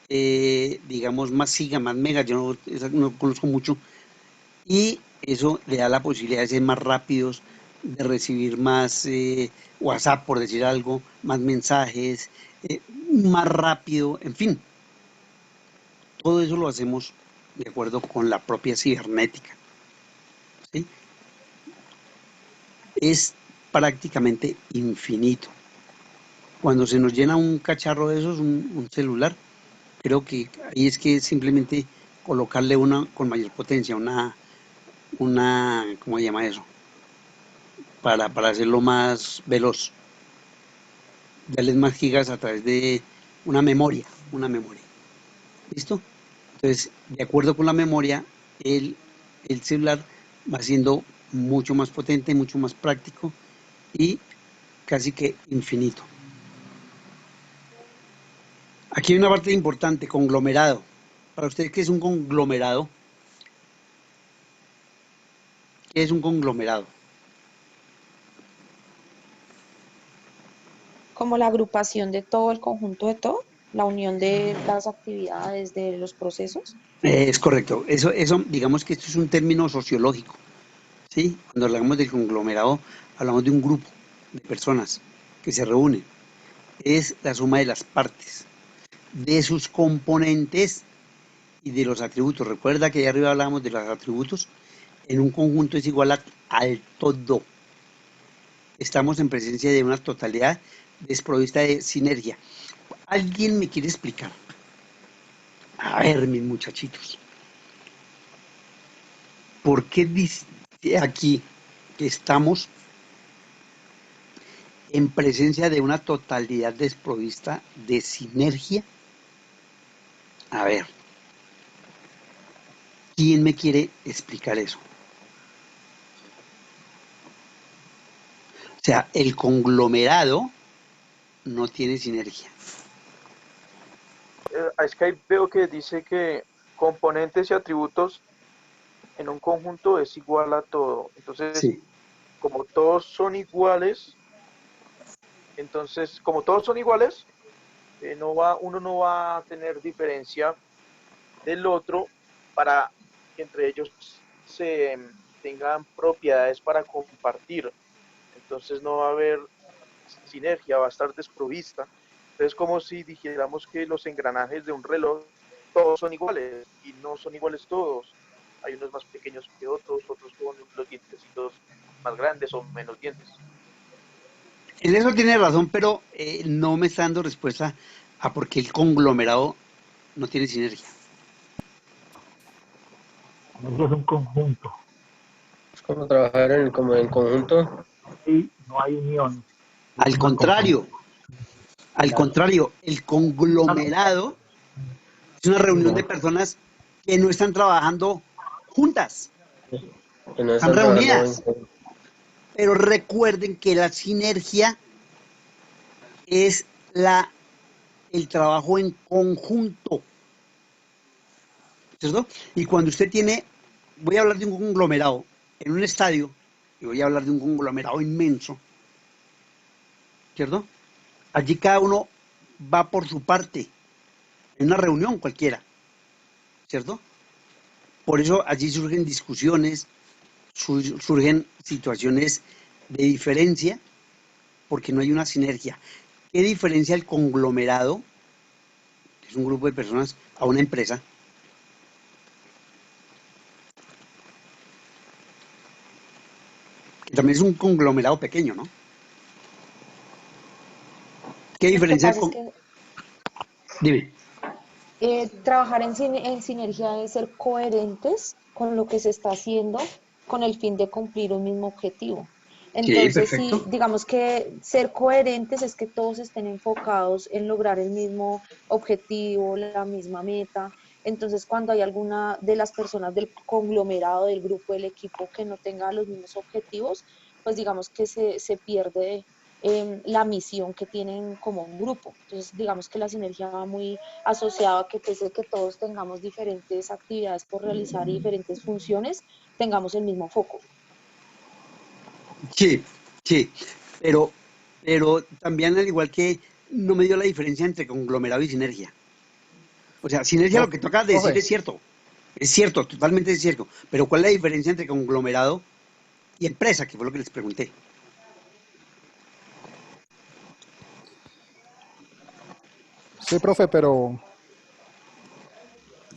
digamos, más gigas, más megas. Yo no conozco mucho, y eso le da la posibilidad de ser más rápidos, de recibir más WhatsApp, por decir algo, más mensajes, más rápido, en fin. Todo eso lo hacemos de acuerdo con la propia cibernética, ¿sí? Es prácticamente infinito. Cuando se nos llena un cacharro de esos, un celular, creo que ahí es que simplemente colocarle una con mayor potencia, una ¿cómo se llama eso? Para hacerlo más veloz. Darles más gigas a través de una memoria. ¿Listo? Entonces, de acuerdo con la memoria, el celular va siendo mucho más potente, mucho más práctico y casi que infinito. Aquí hay una parte importante, conglomerado. Para usted, ¿qué es un conglomerado? ¿Qué es un conglomerado? Como la agrupación de todo el conjunto de todo, la unión de las actividades, de los procesos. Es correcto. Eso, digamos que esto es un término sociológico, ¿sí? Cuando hablamos del conglomerado, hablamos de un grupo de personas que se reúnen. Es la suma de las partes, de sus componentes y de los atributos. Recuerda que allá arriba hablábamos de los atributos. En un conjunto es igual al todo. Estamos en presencia de una totalidad desprovista de sinergia. ¿Alguien me quiere explicar? A ver, mis muchachitos, ¿por qué dice aquí que estamos en presencia de una totalidad desprovista de sinergia? A ver, ¿quién me quiere explicar eso? O sea, el conglomerado no tiene sinergia. Es que ahí veo que dice que componentes y atributos en un conjunto es igual a todo. Entonces, Sí. como todos son iguales, uno no va a tener diferencia del otro para que entre ellos se tengan propiedades para compartir. Entonces no va a haber sinergia, va a estar desprovista. Entonces, como si dijéramos que los engranajes de un reloj todos son iguales y no son iguales todos. Hay unos más pequeños que otros con los dientecitos más grandes o menos dientes. En eso tiene razón, pero no me está dando respuesta a por qué el conglomerado no tiene sinergia. Eso es un conjunto. Es como trabajar como en conjunto. Y no hay unión. Al contrario, el conglomerado es una reunión de personas que no están trabajando juntas, están reunidas. Pero recuerden que la sinergia es el trabajo en conjunto, ¿cierto? Y cuando usted tiene, voy a hablar de un conglomerado en un estadio, y voy a hablar de un conglomerado inmenso, ¿cierto? Allí cada uno va por su parte, en una reunión cualquiera, ¿cierto? Por eso allí surgen discusiones, surgen situaciones de diferencia, porque no hay una sinergia. ¿Qué diferencia el conglomerado, que es un grupo de personas, a una empresa? Que también es un conglomerado pequeño, ¿no? ¿Qué diferencia? Dime. Trabajar en sinergia es ser coherentes con lo que se está haciendo con el fin de cumplir un mismo objetivo. Sí, Entonces, sí, perfecto. digamos que ser coherentes es que todos estén enfocados en lograr el mismo objetivo, la misma meta. Entonces, cuando hay alguna de las personas del conglomerado, del grupo, del equipo que no tenga los mismos objetivos, pues digamos que se pierde la misión que tienen como un grupo. Entonces, digamos que la sinergia va muy asociada a que pese a que todos tengamos diferentes actividades por realizar y diferentes funciones, tengamos el mismo foco. Sí, sí, pero, pero también al igual que no me dio la diferencia entre conglomerado y sinergia. O sea, sinergia lo que toca decir Profe, es cierto, totalmente es cierto, pero ¿cuál es la diferencia entre conglomerado y empresa? Que fue lo que les pregunté. sí, profe, pero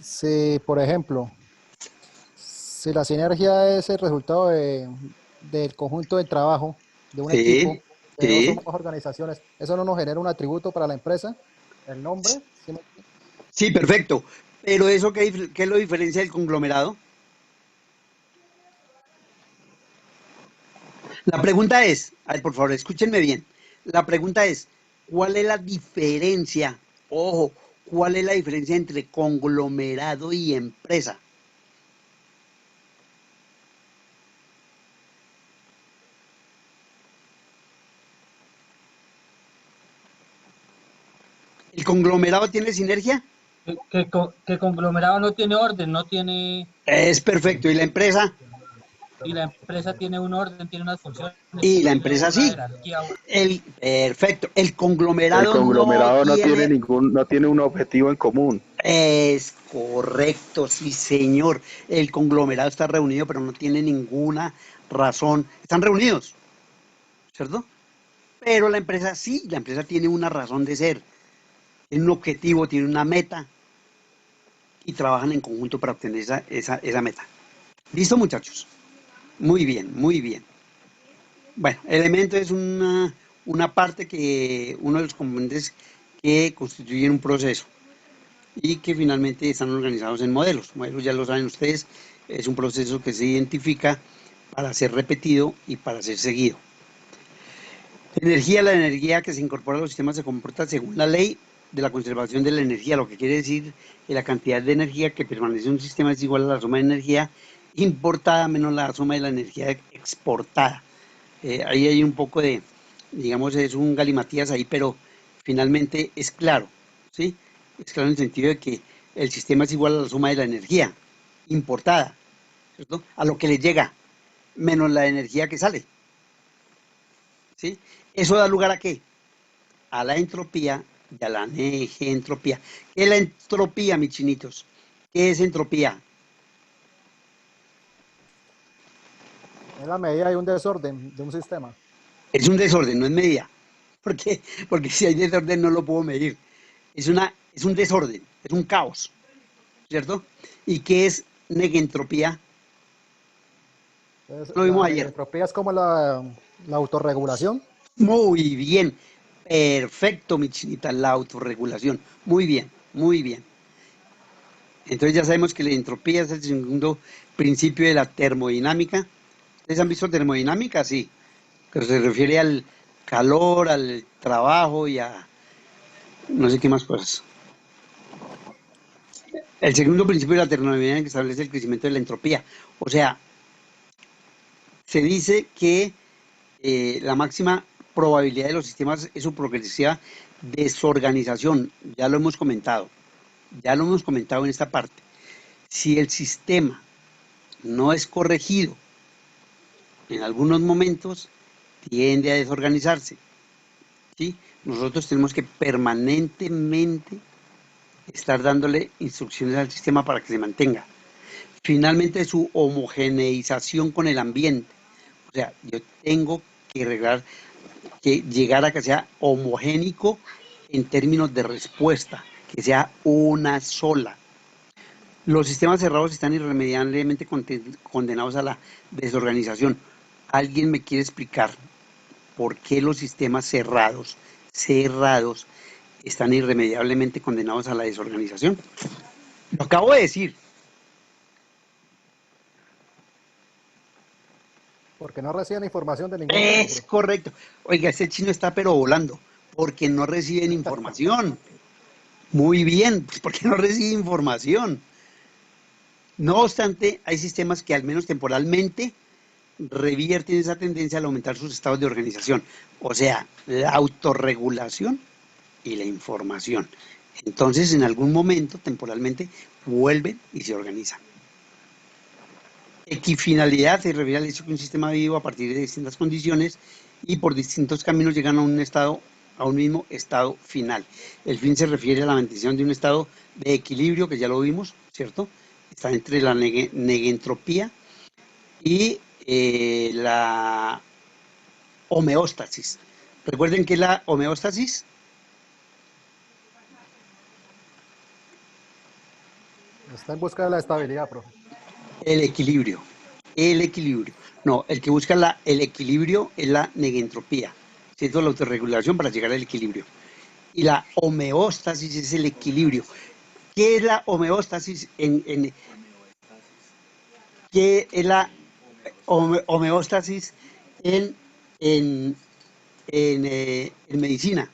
si, por ejemplo, si la sinergia es el resultado del conjunto de trabajo de un Sí, equipo, de dos o sí, más organizaciones, ¿eso no nos genera un atributo para la empresa? ¿El nombre? ¿Sí sí, perfecto. Pero eso, ¿qué lo diferencia del conglomerado? La pregunta es, a ver, por favor, escúchenme bien. La pregunta es, ¿cuál es la diferencia? Ojo, ¿cuál es la diferencia entre conglomerado y empresa? ¿El conglomerado tiene sinergia? Que conglomerado no tiene orden, no tiene, Es perfecto. ¿Y la empresa? y la empresa tiene un orden, tiene unas funciones, Y la tiene empresa una sí. jerarquía. Perfecto. El El conglomerado no conglomerado tiene. no tiene un objetivo en común. Es correcto, sí, señor. El conglomerado está reunido, pero no tiene ninguna razón. Están reunidos, ¿cierto? Pero la empresa sí, la empresa tiene una razón de ser, tiene un objetivo, tiene una meta y trabajan en conjunto para obtener esa meta. ¿Listo, muchachos? Muy bien, muy bien. Bueno, elemento es una parte que, uno de los componentes que constituyen un proceso y que finalmente están organizados en modelos. Modelos, ya lo saben ustedes, es un proceso que se identifica para ser repetido y para ser seguido. Energía, la energía que se incorpora a los sistemas se comporta según la ley de la conservación de la energía, lo que quiere decir que la cantidad de energía que permanece en un sistema es igual a la suma de energía importada menos la suma de la energía exportada. Ahí hay un poco de, digamos, es un galimatías ahí, pero finalmente es claro, ¿sí? Es claro en el sentido de que el sistema es igual a la suma de la energía importada, ¿cierto? A lo que le llega, menos la energía que sale, ¿sí? ¿Eso da lugar a qué? A la entropía y a la entropía. ¿Qué es la entropía, mis chinitos? ¿Qué es entropía? es la medida de un desorden de un sistema? Es un desorden, no es medida. ¿Por qué? Porque si hay desorden no lo puedo medir. Es un desorden, es un caos, ¿cierto? ¿Y qué es negentropía? Entonces, Lo vimos la ayer. negentropía es como la autorregulación. Muy bien, perfecto, mi chinita, la autorregulación. Muy bien, muy bien. Entonces ya sabemos que la entropía es el segundo principio de la termodinámica. ¿Ustedes han visto termodinámica? Sí, que se refiere al calor, al trabajo y a no sé qué más cosas. El segundo principio de la termodinámica establece el crecimiento de la entropía. O sea, se dice que la máxima probabilidad de los sistemas es su progresiva desorganización. Ya lo hemos comentado. Ya lo hemos comentado en esta parte. Si el sistema no es corregido en algunos momentos, tiende a desorganizarse, ¿sí? Nosotros tenemos que permanentemente estar dándole instrucciones al sistema para que se mantenga. Finalmente, su homogeneización con el ambiente. O sea, yo tengo que llegar a que sea homogénico en términos de respuesta, que sea una sola. Los sistemas cerrados están irremediablemente condenados a la desorganización. ¿Alguien me quiere explicar por qué los sistemas cerrados, están irremediablemente condenados a la desorganización? Lo acabo de decir. Porque no reciben información de ningún tipo. Es correcto. Oiga, este chino está pero volando, porque no reciben información. Muy bien, pues porque no recibe información. No obstante, hay sistemas que al menos temporalmente revierten esa tendencia al aumentar sus estados de organización. O sea, la autorregulación y la información. Entonces, en algún momento, temporalmente, vuelven y se organizan. Equifinalidad se refiere al hecho que un sistema vivo a partir de distintas condiciones y por distintos caminos llegan a un estado, a un mismo estado final. El fin se refiere a la mantención de un estado de equilibrio, que ya lo vimos, ¿cierto? Está entre la negentropía y la homeostasis. Recuerden que la homeostasis Está en busca de la estabilidad, profe. el equilibrio. El equilibrio. No, el que busca el equilibrio es la negentropía, ¿cierto? La autorregulación para llegar al equilibrio. Y la homeostasis es el equilibrio. ¿Qué es la homeostasis ¿qué es la homeostasis en medicina?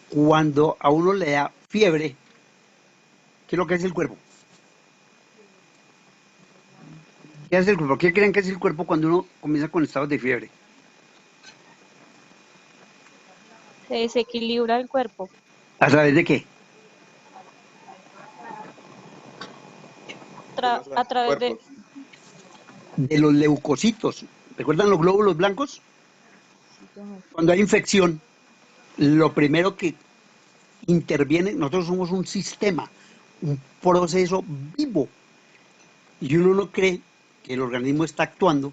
Cuando a uno le da fiebre, ¿qué es lo que hace el cuerpo? ¿Qué hace el cuerpo? ¿Qué creen que es el cuerpo cuando uno comienza con estados de fiebre? Se desequilibra el cuerpo. ¿A través de qué? A través de los leucocitos. ¿Recuerdan los glóbulos blancos? Cuando hay infección, lo primero que interviene, nosotros somos un sistema, un proceso vivo. Y uno no cree que el organismo está actuando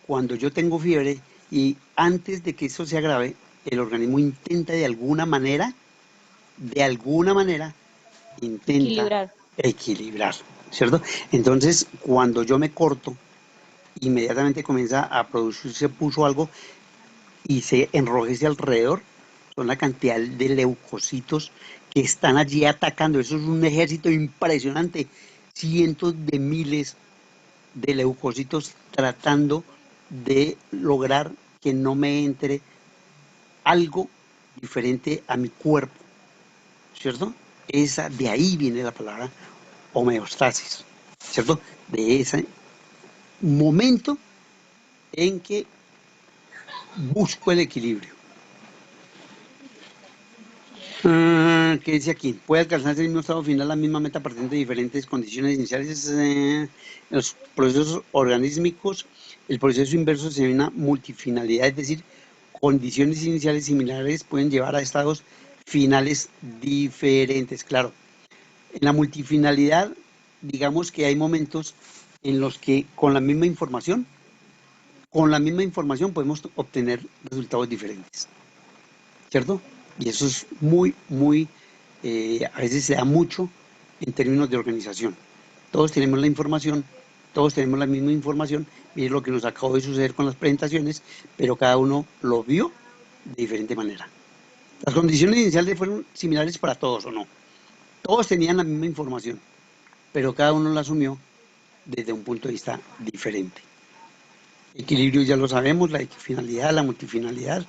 cuando yo tengo fiebre y antes de que eso se agrave, el organismo intenta de alguna manera, intenta equilibrar, ¿cierto? Entonces, cuando yo me corto, inmediatamente comienza a producirse puso algo y se enrojece alrededor. Son la cantidad de leucocitos que están allí atacando. Eso es un ejército impresionante. Cientos de miles de leucocitos tratando de lograr que no me entre algo diferente a mi cuerpo, ¿cierto? De ahí viene la palabra homeostasis, ¿cierto? De ese momento en que busco el equilibrio. ¿Qué dice aquí? Puede alcanzarse el mismo estado final, la misma meta partiendo de diferentes condiciones iniciales. En los procesos organísmicos, el proceso inverso se denomina multifinalidad, es decir, condiciones iniciales similares pueden llevar a estados finales diferentes. Claro, en la multifinalidad, digamos que hay momentos en los que con la misma información podemos obtener resultados diferentes, ¿cierto? Y eso es muy, a veces se da mucho en términos de organización. Todos tenemos la información, todos tenemos la misma información, miren lo que nos acabó de suceder con las presentaciones, pero cada uno lo vio de diferente manera. Las condiciones iniciales fueron similares para todos, ¿o no? Todos tenían la misma información, pero cada uno la asumió desde un punto de vista diferente. Equilibrio ya lo sabemos, la equifinalidad, la multifinalidad,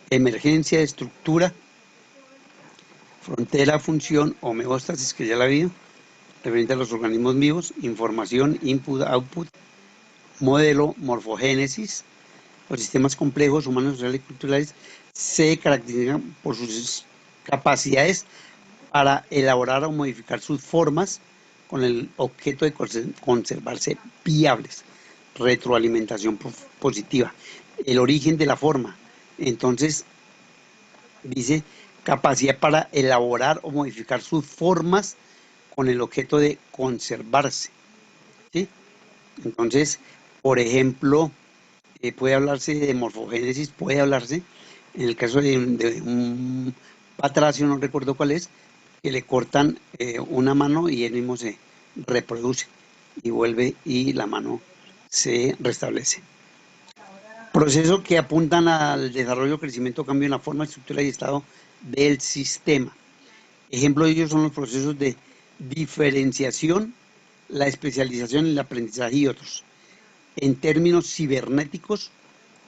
emergencia, estructura, frontera, función, homeostasis, que ya la vi, referente a los organismos vivos, información, input, output, modelo, morfogénesis. Los sistemas complejos, humanos, sociales y culturales se caracterizan por sus capacidades para elaborar o modificar sus formas con el objeto de conservarse viables. Retroalimentación positiva, el origen de la forma. Entonces, dice capacidad para elaborar o modificar sus formas con el objeto de conservarse, ¿sí? Entonces, por ejemplo, puede hablarse de morfogénesis, puede hablarse, en el caso de un patracio, no recuerdo cuál es, que le cortan una mano y él mismo se reproduce y vuelve y la mano se restablece. Procesos que apuntan al desarrollo, crecimiento, cambio en la forma, estructura y estado del sistema. Ejemplo de ellos son los procesos de diferenciación, la especialización, el aprendizaje y otros. en términos cibernéticos,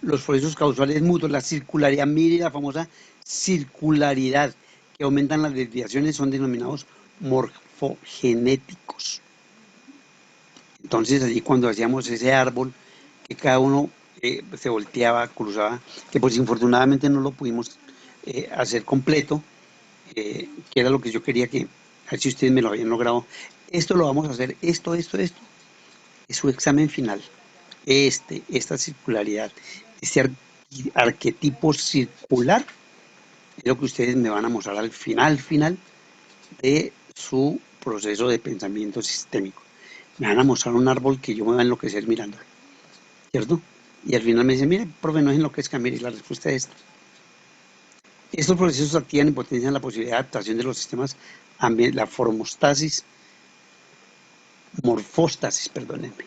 los procesos causales mutuos, la circularidad, mire la famosa circularidad, que aumentan las desviaciones, son denominados morfogenéticos. Entonces allí cuando hacíamos ese árbol, que cada uno se volteaba, cruzaba, que pues infortunadamente no lo pudimos hacer completo, que era lo que yo quería que, a ver si ustedes me lo habían logrado. Esto lo vamos a hacer, esto, es su examen final. Esta circularidad, este arquetipo circular, es lo que ustedes me van a mostrar al final de su proceso de pensamiento sistémico. Me van a mostrar un árbol que yo me voy a enloquecer mirándolo, ¿cierto? Y al final me dicen, mire, profe, no es enloquezca, mire, la respuesta es esta. Estos procesos activan y potencian la posibilidad de adaptación de los sistemas ambientales, la morfóstasis, perdónenme.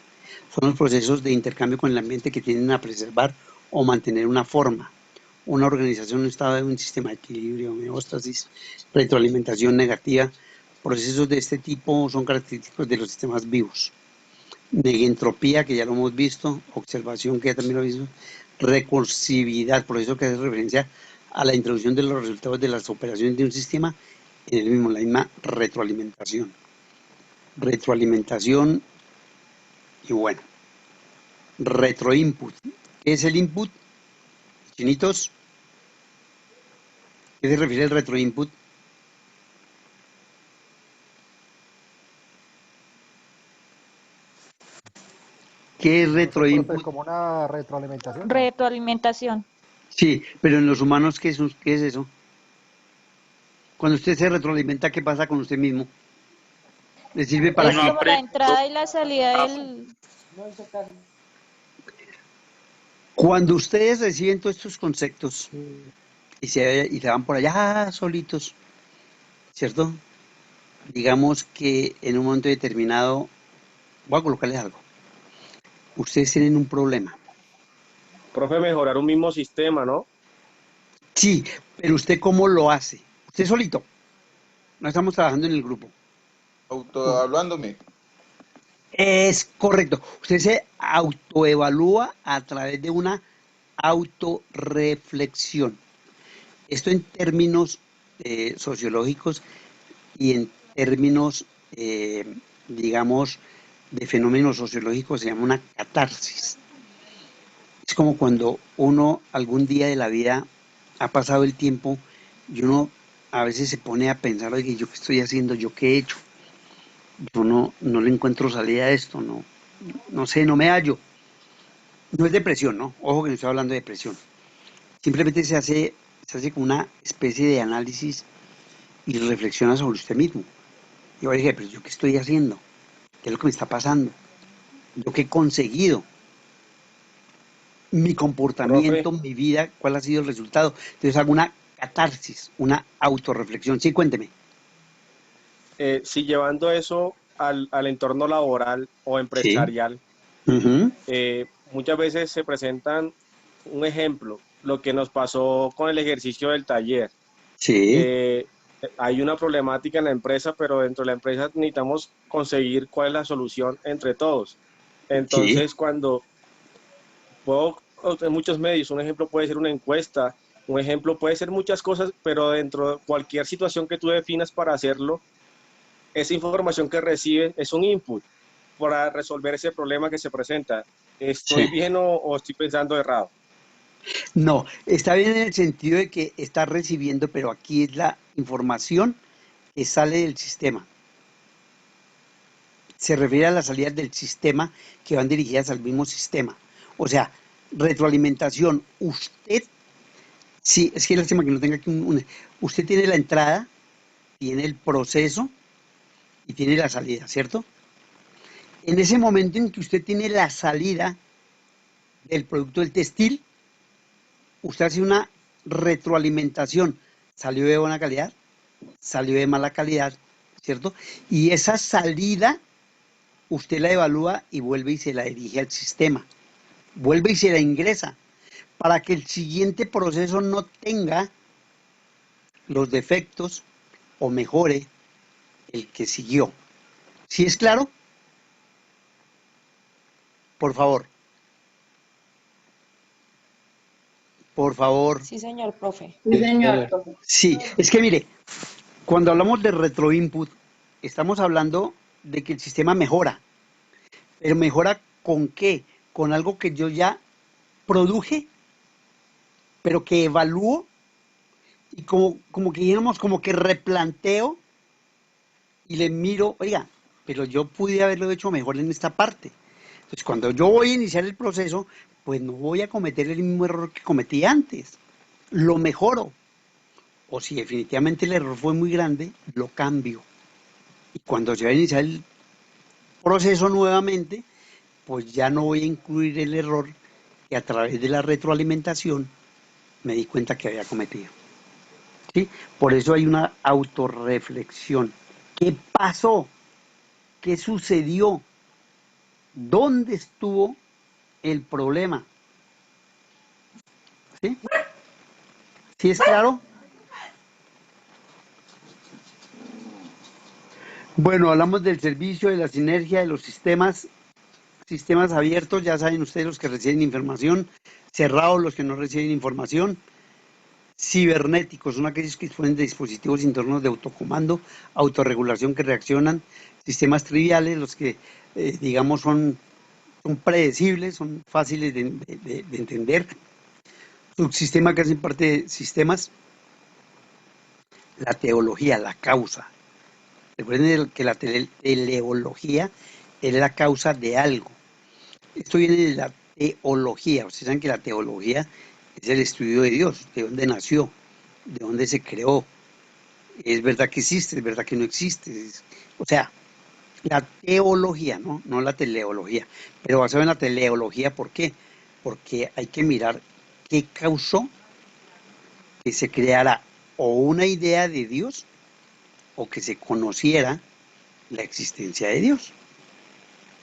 Son los procesos de intercambio con el ambiente que tienden a preservar o mantener una forma, una organización, un estado de un sistema de equilibrio, homeostasis, retroalimentación negativa. Procesos de este tipo son característicos de los sistemas vivos. Negentropía, que ya lo hemos visto, observación, que ya también lo hemos visto, recursividad, proceso que hace referencia a la introducción de los resultados de las operaciones de un sistema en el mismo, la misma retroalimentación. Retroalimentación y bueno, retroinput. ¿Qué es el input? Chinitos, ¿qué se refiere el retroinput? ¿Qué es retroinput? Como una retroalimentación. Retroalimentación. Sí, pero en los humanos, ¿qué es eso? Cuando usted se retroalimenta, ¿qué pasa con usted mismo? ¿Le sirve para Es qué? como la entrada y la salida del... Cuando ustedes reciben todos estos conceptos y se van por allá solitos, ¿cierto? Digamos que en un momento determinado, voy a colocarles algo. Ustedes tienen un problema. Profe, mejorar un mismo sistema, ¿no? Sí, pero ¿usted cómo lo hace? Usted solito. No estamos trabajando en el grupo. Autohablándome. Es correcto. Usted se autoevalúa a través de una autorreflexión. Esto en términos sociológicos y en términos, digamos, de fenómenos sociológicos se llama una catarsis. Es como cuando uno algún día de la vida ha pasado el tiempo y uno a veces se pone a pensar, oye, ¿yo qué estoy haciendo? ¿Yo qué he hecho? Yo no le encuentro salida a esto, no sé, no me hallo. No es depresión, ¿no? Ojo que no estoy hablando de depresión. Simplemente se hace como una especie de análisis y reflexiona sobre usted mismo. Y yo dije, pero ¿yo qué estoy haciendo? ¿Qué es lo que me está pasando? ¿Yo qué he conseguido? Mi comportamiento, mi vida, ¿cuál ha sido el resultado? Entonces hago una catarsis, una autorreflexión. Sí, cuénteme. Si llevando eso al entorno laboral o empresarial, muchas veces se presentan un ejemplo, lo que nos pasó con el ejercicio del taller. Hay una problemática en la empresa, pero dentro de la empresa necesitamos conseguir cuál es la solución entre todos. Entonces, cuando en muchos medios, un ejemplo puede ser una encuesta, un ejemplo puede ser muchas cosas, pero dentro de cualquier situación que tú definas para hacerlo, esa información que recibe es un input para resolver ese problema que se presenta. ¿Estoy bien o estoy pensando errado? No, está bien en el sentido de que está recibiendo, pero aquí es la información que sale del sistema. Se refiere a las salidas del sistema que van dirigidas al mismo sistema. O sea, retroalimentación. Usted, sí, es que lástima que no tenga aquí usted tiene la entrada, tiene el proceso y tiene la salida, ¿cierto? En ese momento en que usted tiene la salida del producto del textil, usted hace una retroalimentación. ¿Salió de buena calidad? ¿Salió de mala calidad? ¿Cierto? Y esa salida usted la evalúa y vuelve y se la dirige al sistema. Vuelve y se la ingresa para que el siguiente proceso no tenga los defectos o mejore el que siguió. ¿Sí es claro? Por favor. por favor. Sí, señor, profe. Sí, señor, profe. Sí, es que mire, cuando hablamos de retroinput, estamos hablando de que el sistema mejora. ¿Pero mejora con qué? Con algo que yo ya produje, pero que evalúo y como que digamos, como que replanteo y le miro, oiga, pero yo pude haberlo hecho mejor en esta parte. Entonces, cuando yo voy a iniciar el proceso, pues no voy a cometer el mismo error que cometí antes. Lo mejoro. O si definitivamente el error fue muy grande, lo cambio. Y cuando se va a iniciar el proceso nuevamente, pues ya no voy a incluir el error que a través de la retroalimentación me di cuenta que había cometido. ¿Sí? Por eso hay una autorreflexión. ¿Qué pasó? ¿Qué sucedió? ¿Dónde estuvo el problema? ¿Sí? ¿Sí es claro? Bueno, hablamos del servicio, de la sinergia, de los sistemas abiertos, ya saben ustedes los que reciben información, cerrados los que no reciben información, cibernéticos, son aquellos que disponen de dispositivos internos de autocomando, autorregulación que reaccionan, sistemas triviales, los que digamos son predecibles, son fáciles de entender, subsistemas que hacen parte de sistemas, la teología, la causa. Recuerden que la teleología es la causa de algo. Esto viene de la teología. Ustedes saben que la teología es el estudio de Dios, de dónde nació, de dónde se creó. Es verdad que existe, es verdad que no existe. O sea, la teología, no la teleología. Pero basado en la teleología, ¿por qué? Porque hay que mirar qué causó que se creara o una idea de Dios o que se conociera la existencia de Dios.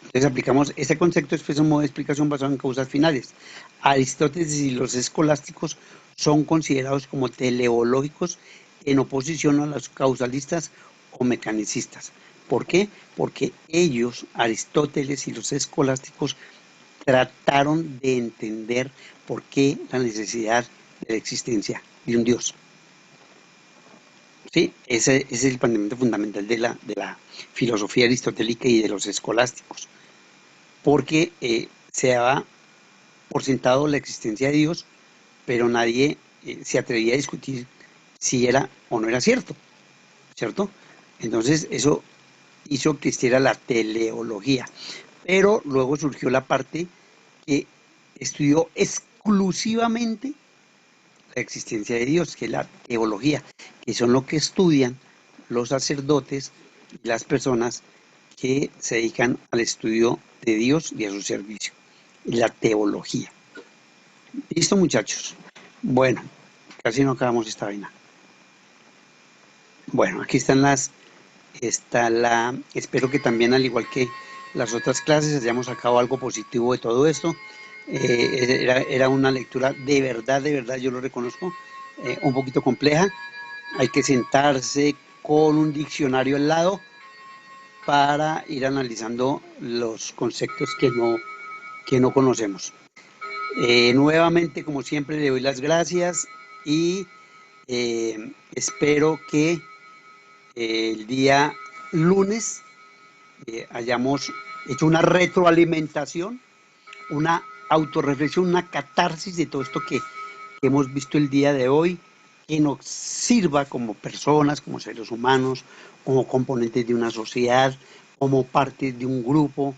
Entonces aplicamos este concepto, es un modo de explicación basado en causas finales. Aristóteles y los escolásticos son considerados como teleológicos en oposición a los causalistas o mecanicistas. ¿Por qué? Porque ellos, Aristóteles y los escolásticos, trataron de entender por qué la necesidad de la existencia de un Dios. Sí, ese es el planteamiento fundamental de la filosofía aristotélica y de los escolásticos, porque se daba por sentado la existencia de Dios, pero nadie se atrevía a discutir si era o no era cierto, ¿cierto? Entonces eso hizo que existiera la teleología, pero luego surgió la parte que estudió exclusivamente la existencia de Dios, que es la teología, que son lo que estudian los sacerdotes y las personas que se dedican al estudio de Dios y a su servicio, la teología. ¿Listo, muchachos? Bueno, casi no acabamos esta vaina. Bueno, aquí están espero que también, al igual que las otras clases, hayamos sacado algo positivo de todo esto. Era una lectura de verdad, yo lo reconozco, un poquito compleja. Hay que sentarse con un diccionario al lado para ir analizando los conceptos que no conocemos. Nuevamente, como siempre, le doy las gracias y espero que el día lunes hayamos hecho una retroalimentación, una autorreflexión, una catarsis de todo esto que hemos visto el día de hoy, que nos sirva como personas, como seres humanos, como componentes de una sociedad, como parte de un grupo,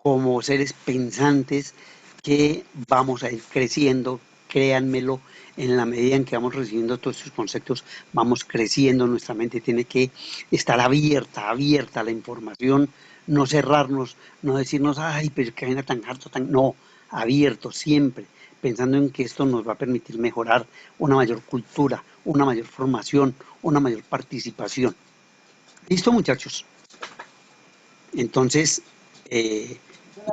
como seres pensantes que vamos a ir creciendo, créanmelo, en la medida en que vamos recibiendo todos estos conceptos, vamos creciendo, nuestra mente tiene que estar abierta a la información, no cerrarnos, no decirnos, ay, pero que vaina tan harto, no, abierto siempre, pensando en que esto nos va a permitir mejorar una mayor cultura, una mayor formación, una mayor participación. ¿Listo, muchachos? Entonces,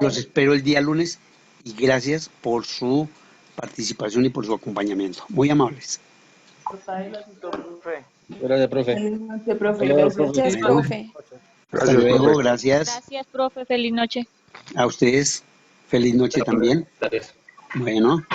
los espero el día lunes y gracias por su participación y por su acompañamiento. Muy amables. Gracias, profe. Gracias, profe. Hasta luego, gracias. Gracias, profe. Feliz noche. A ustedes, feliz noche también. Bueno.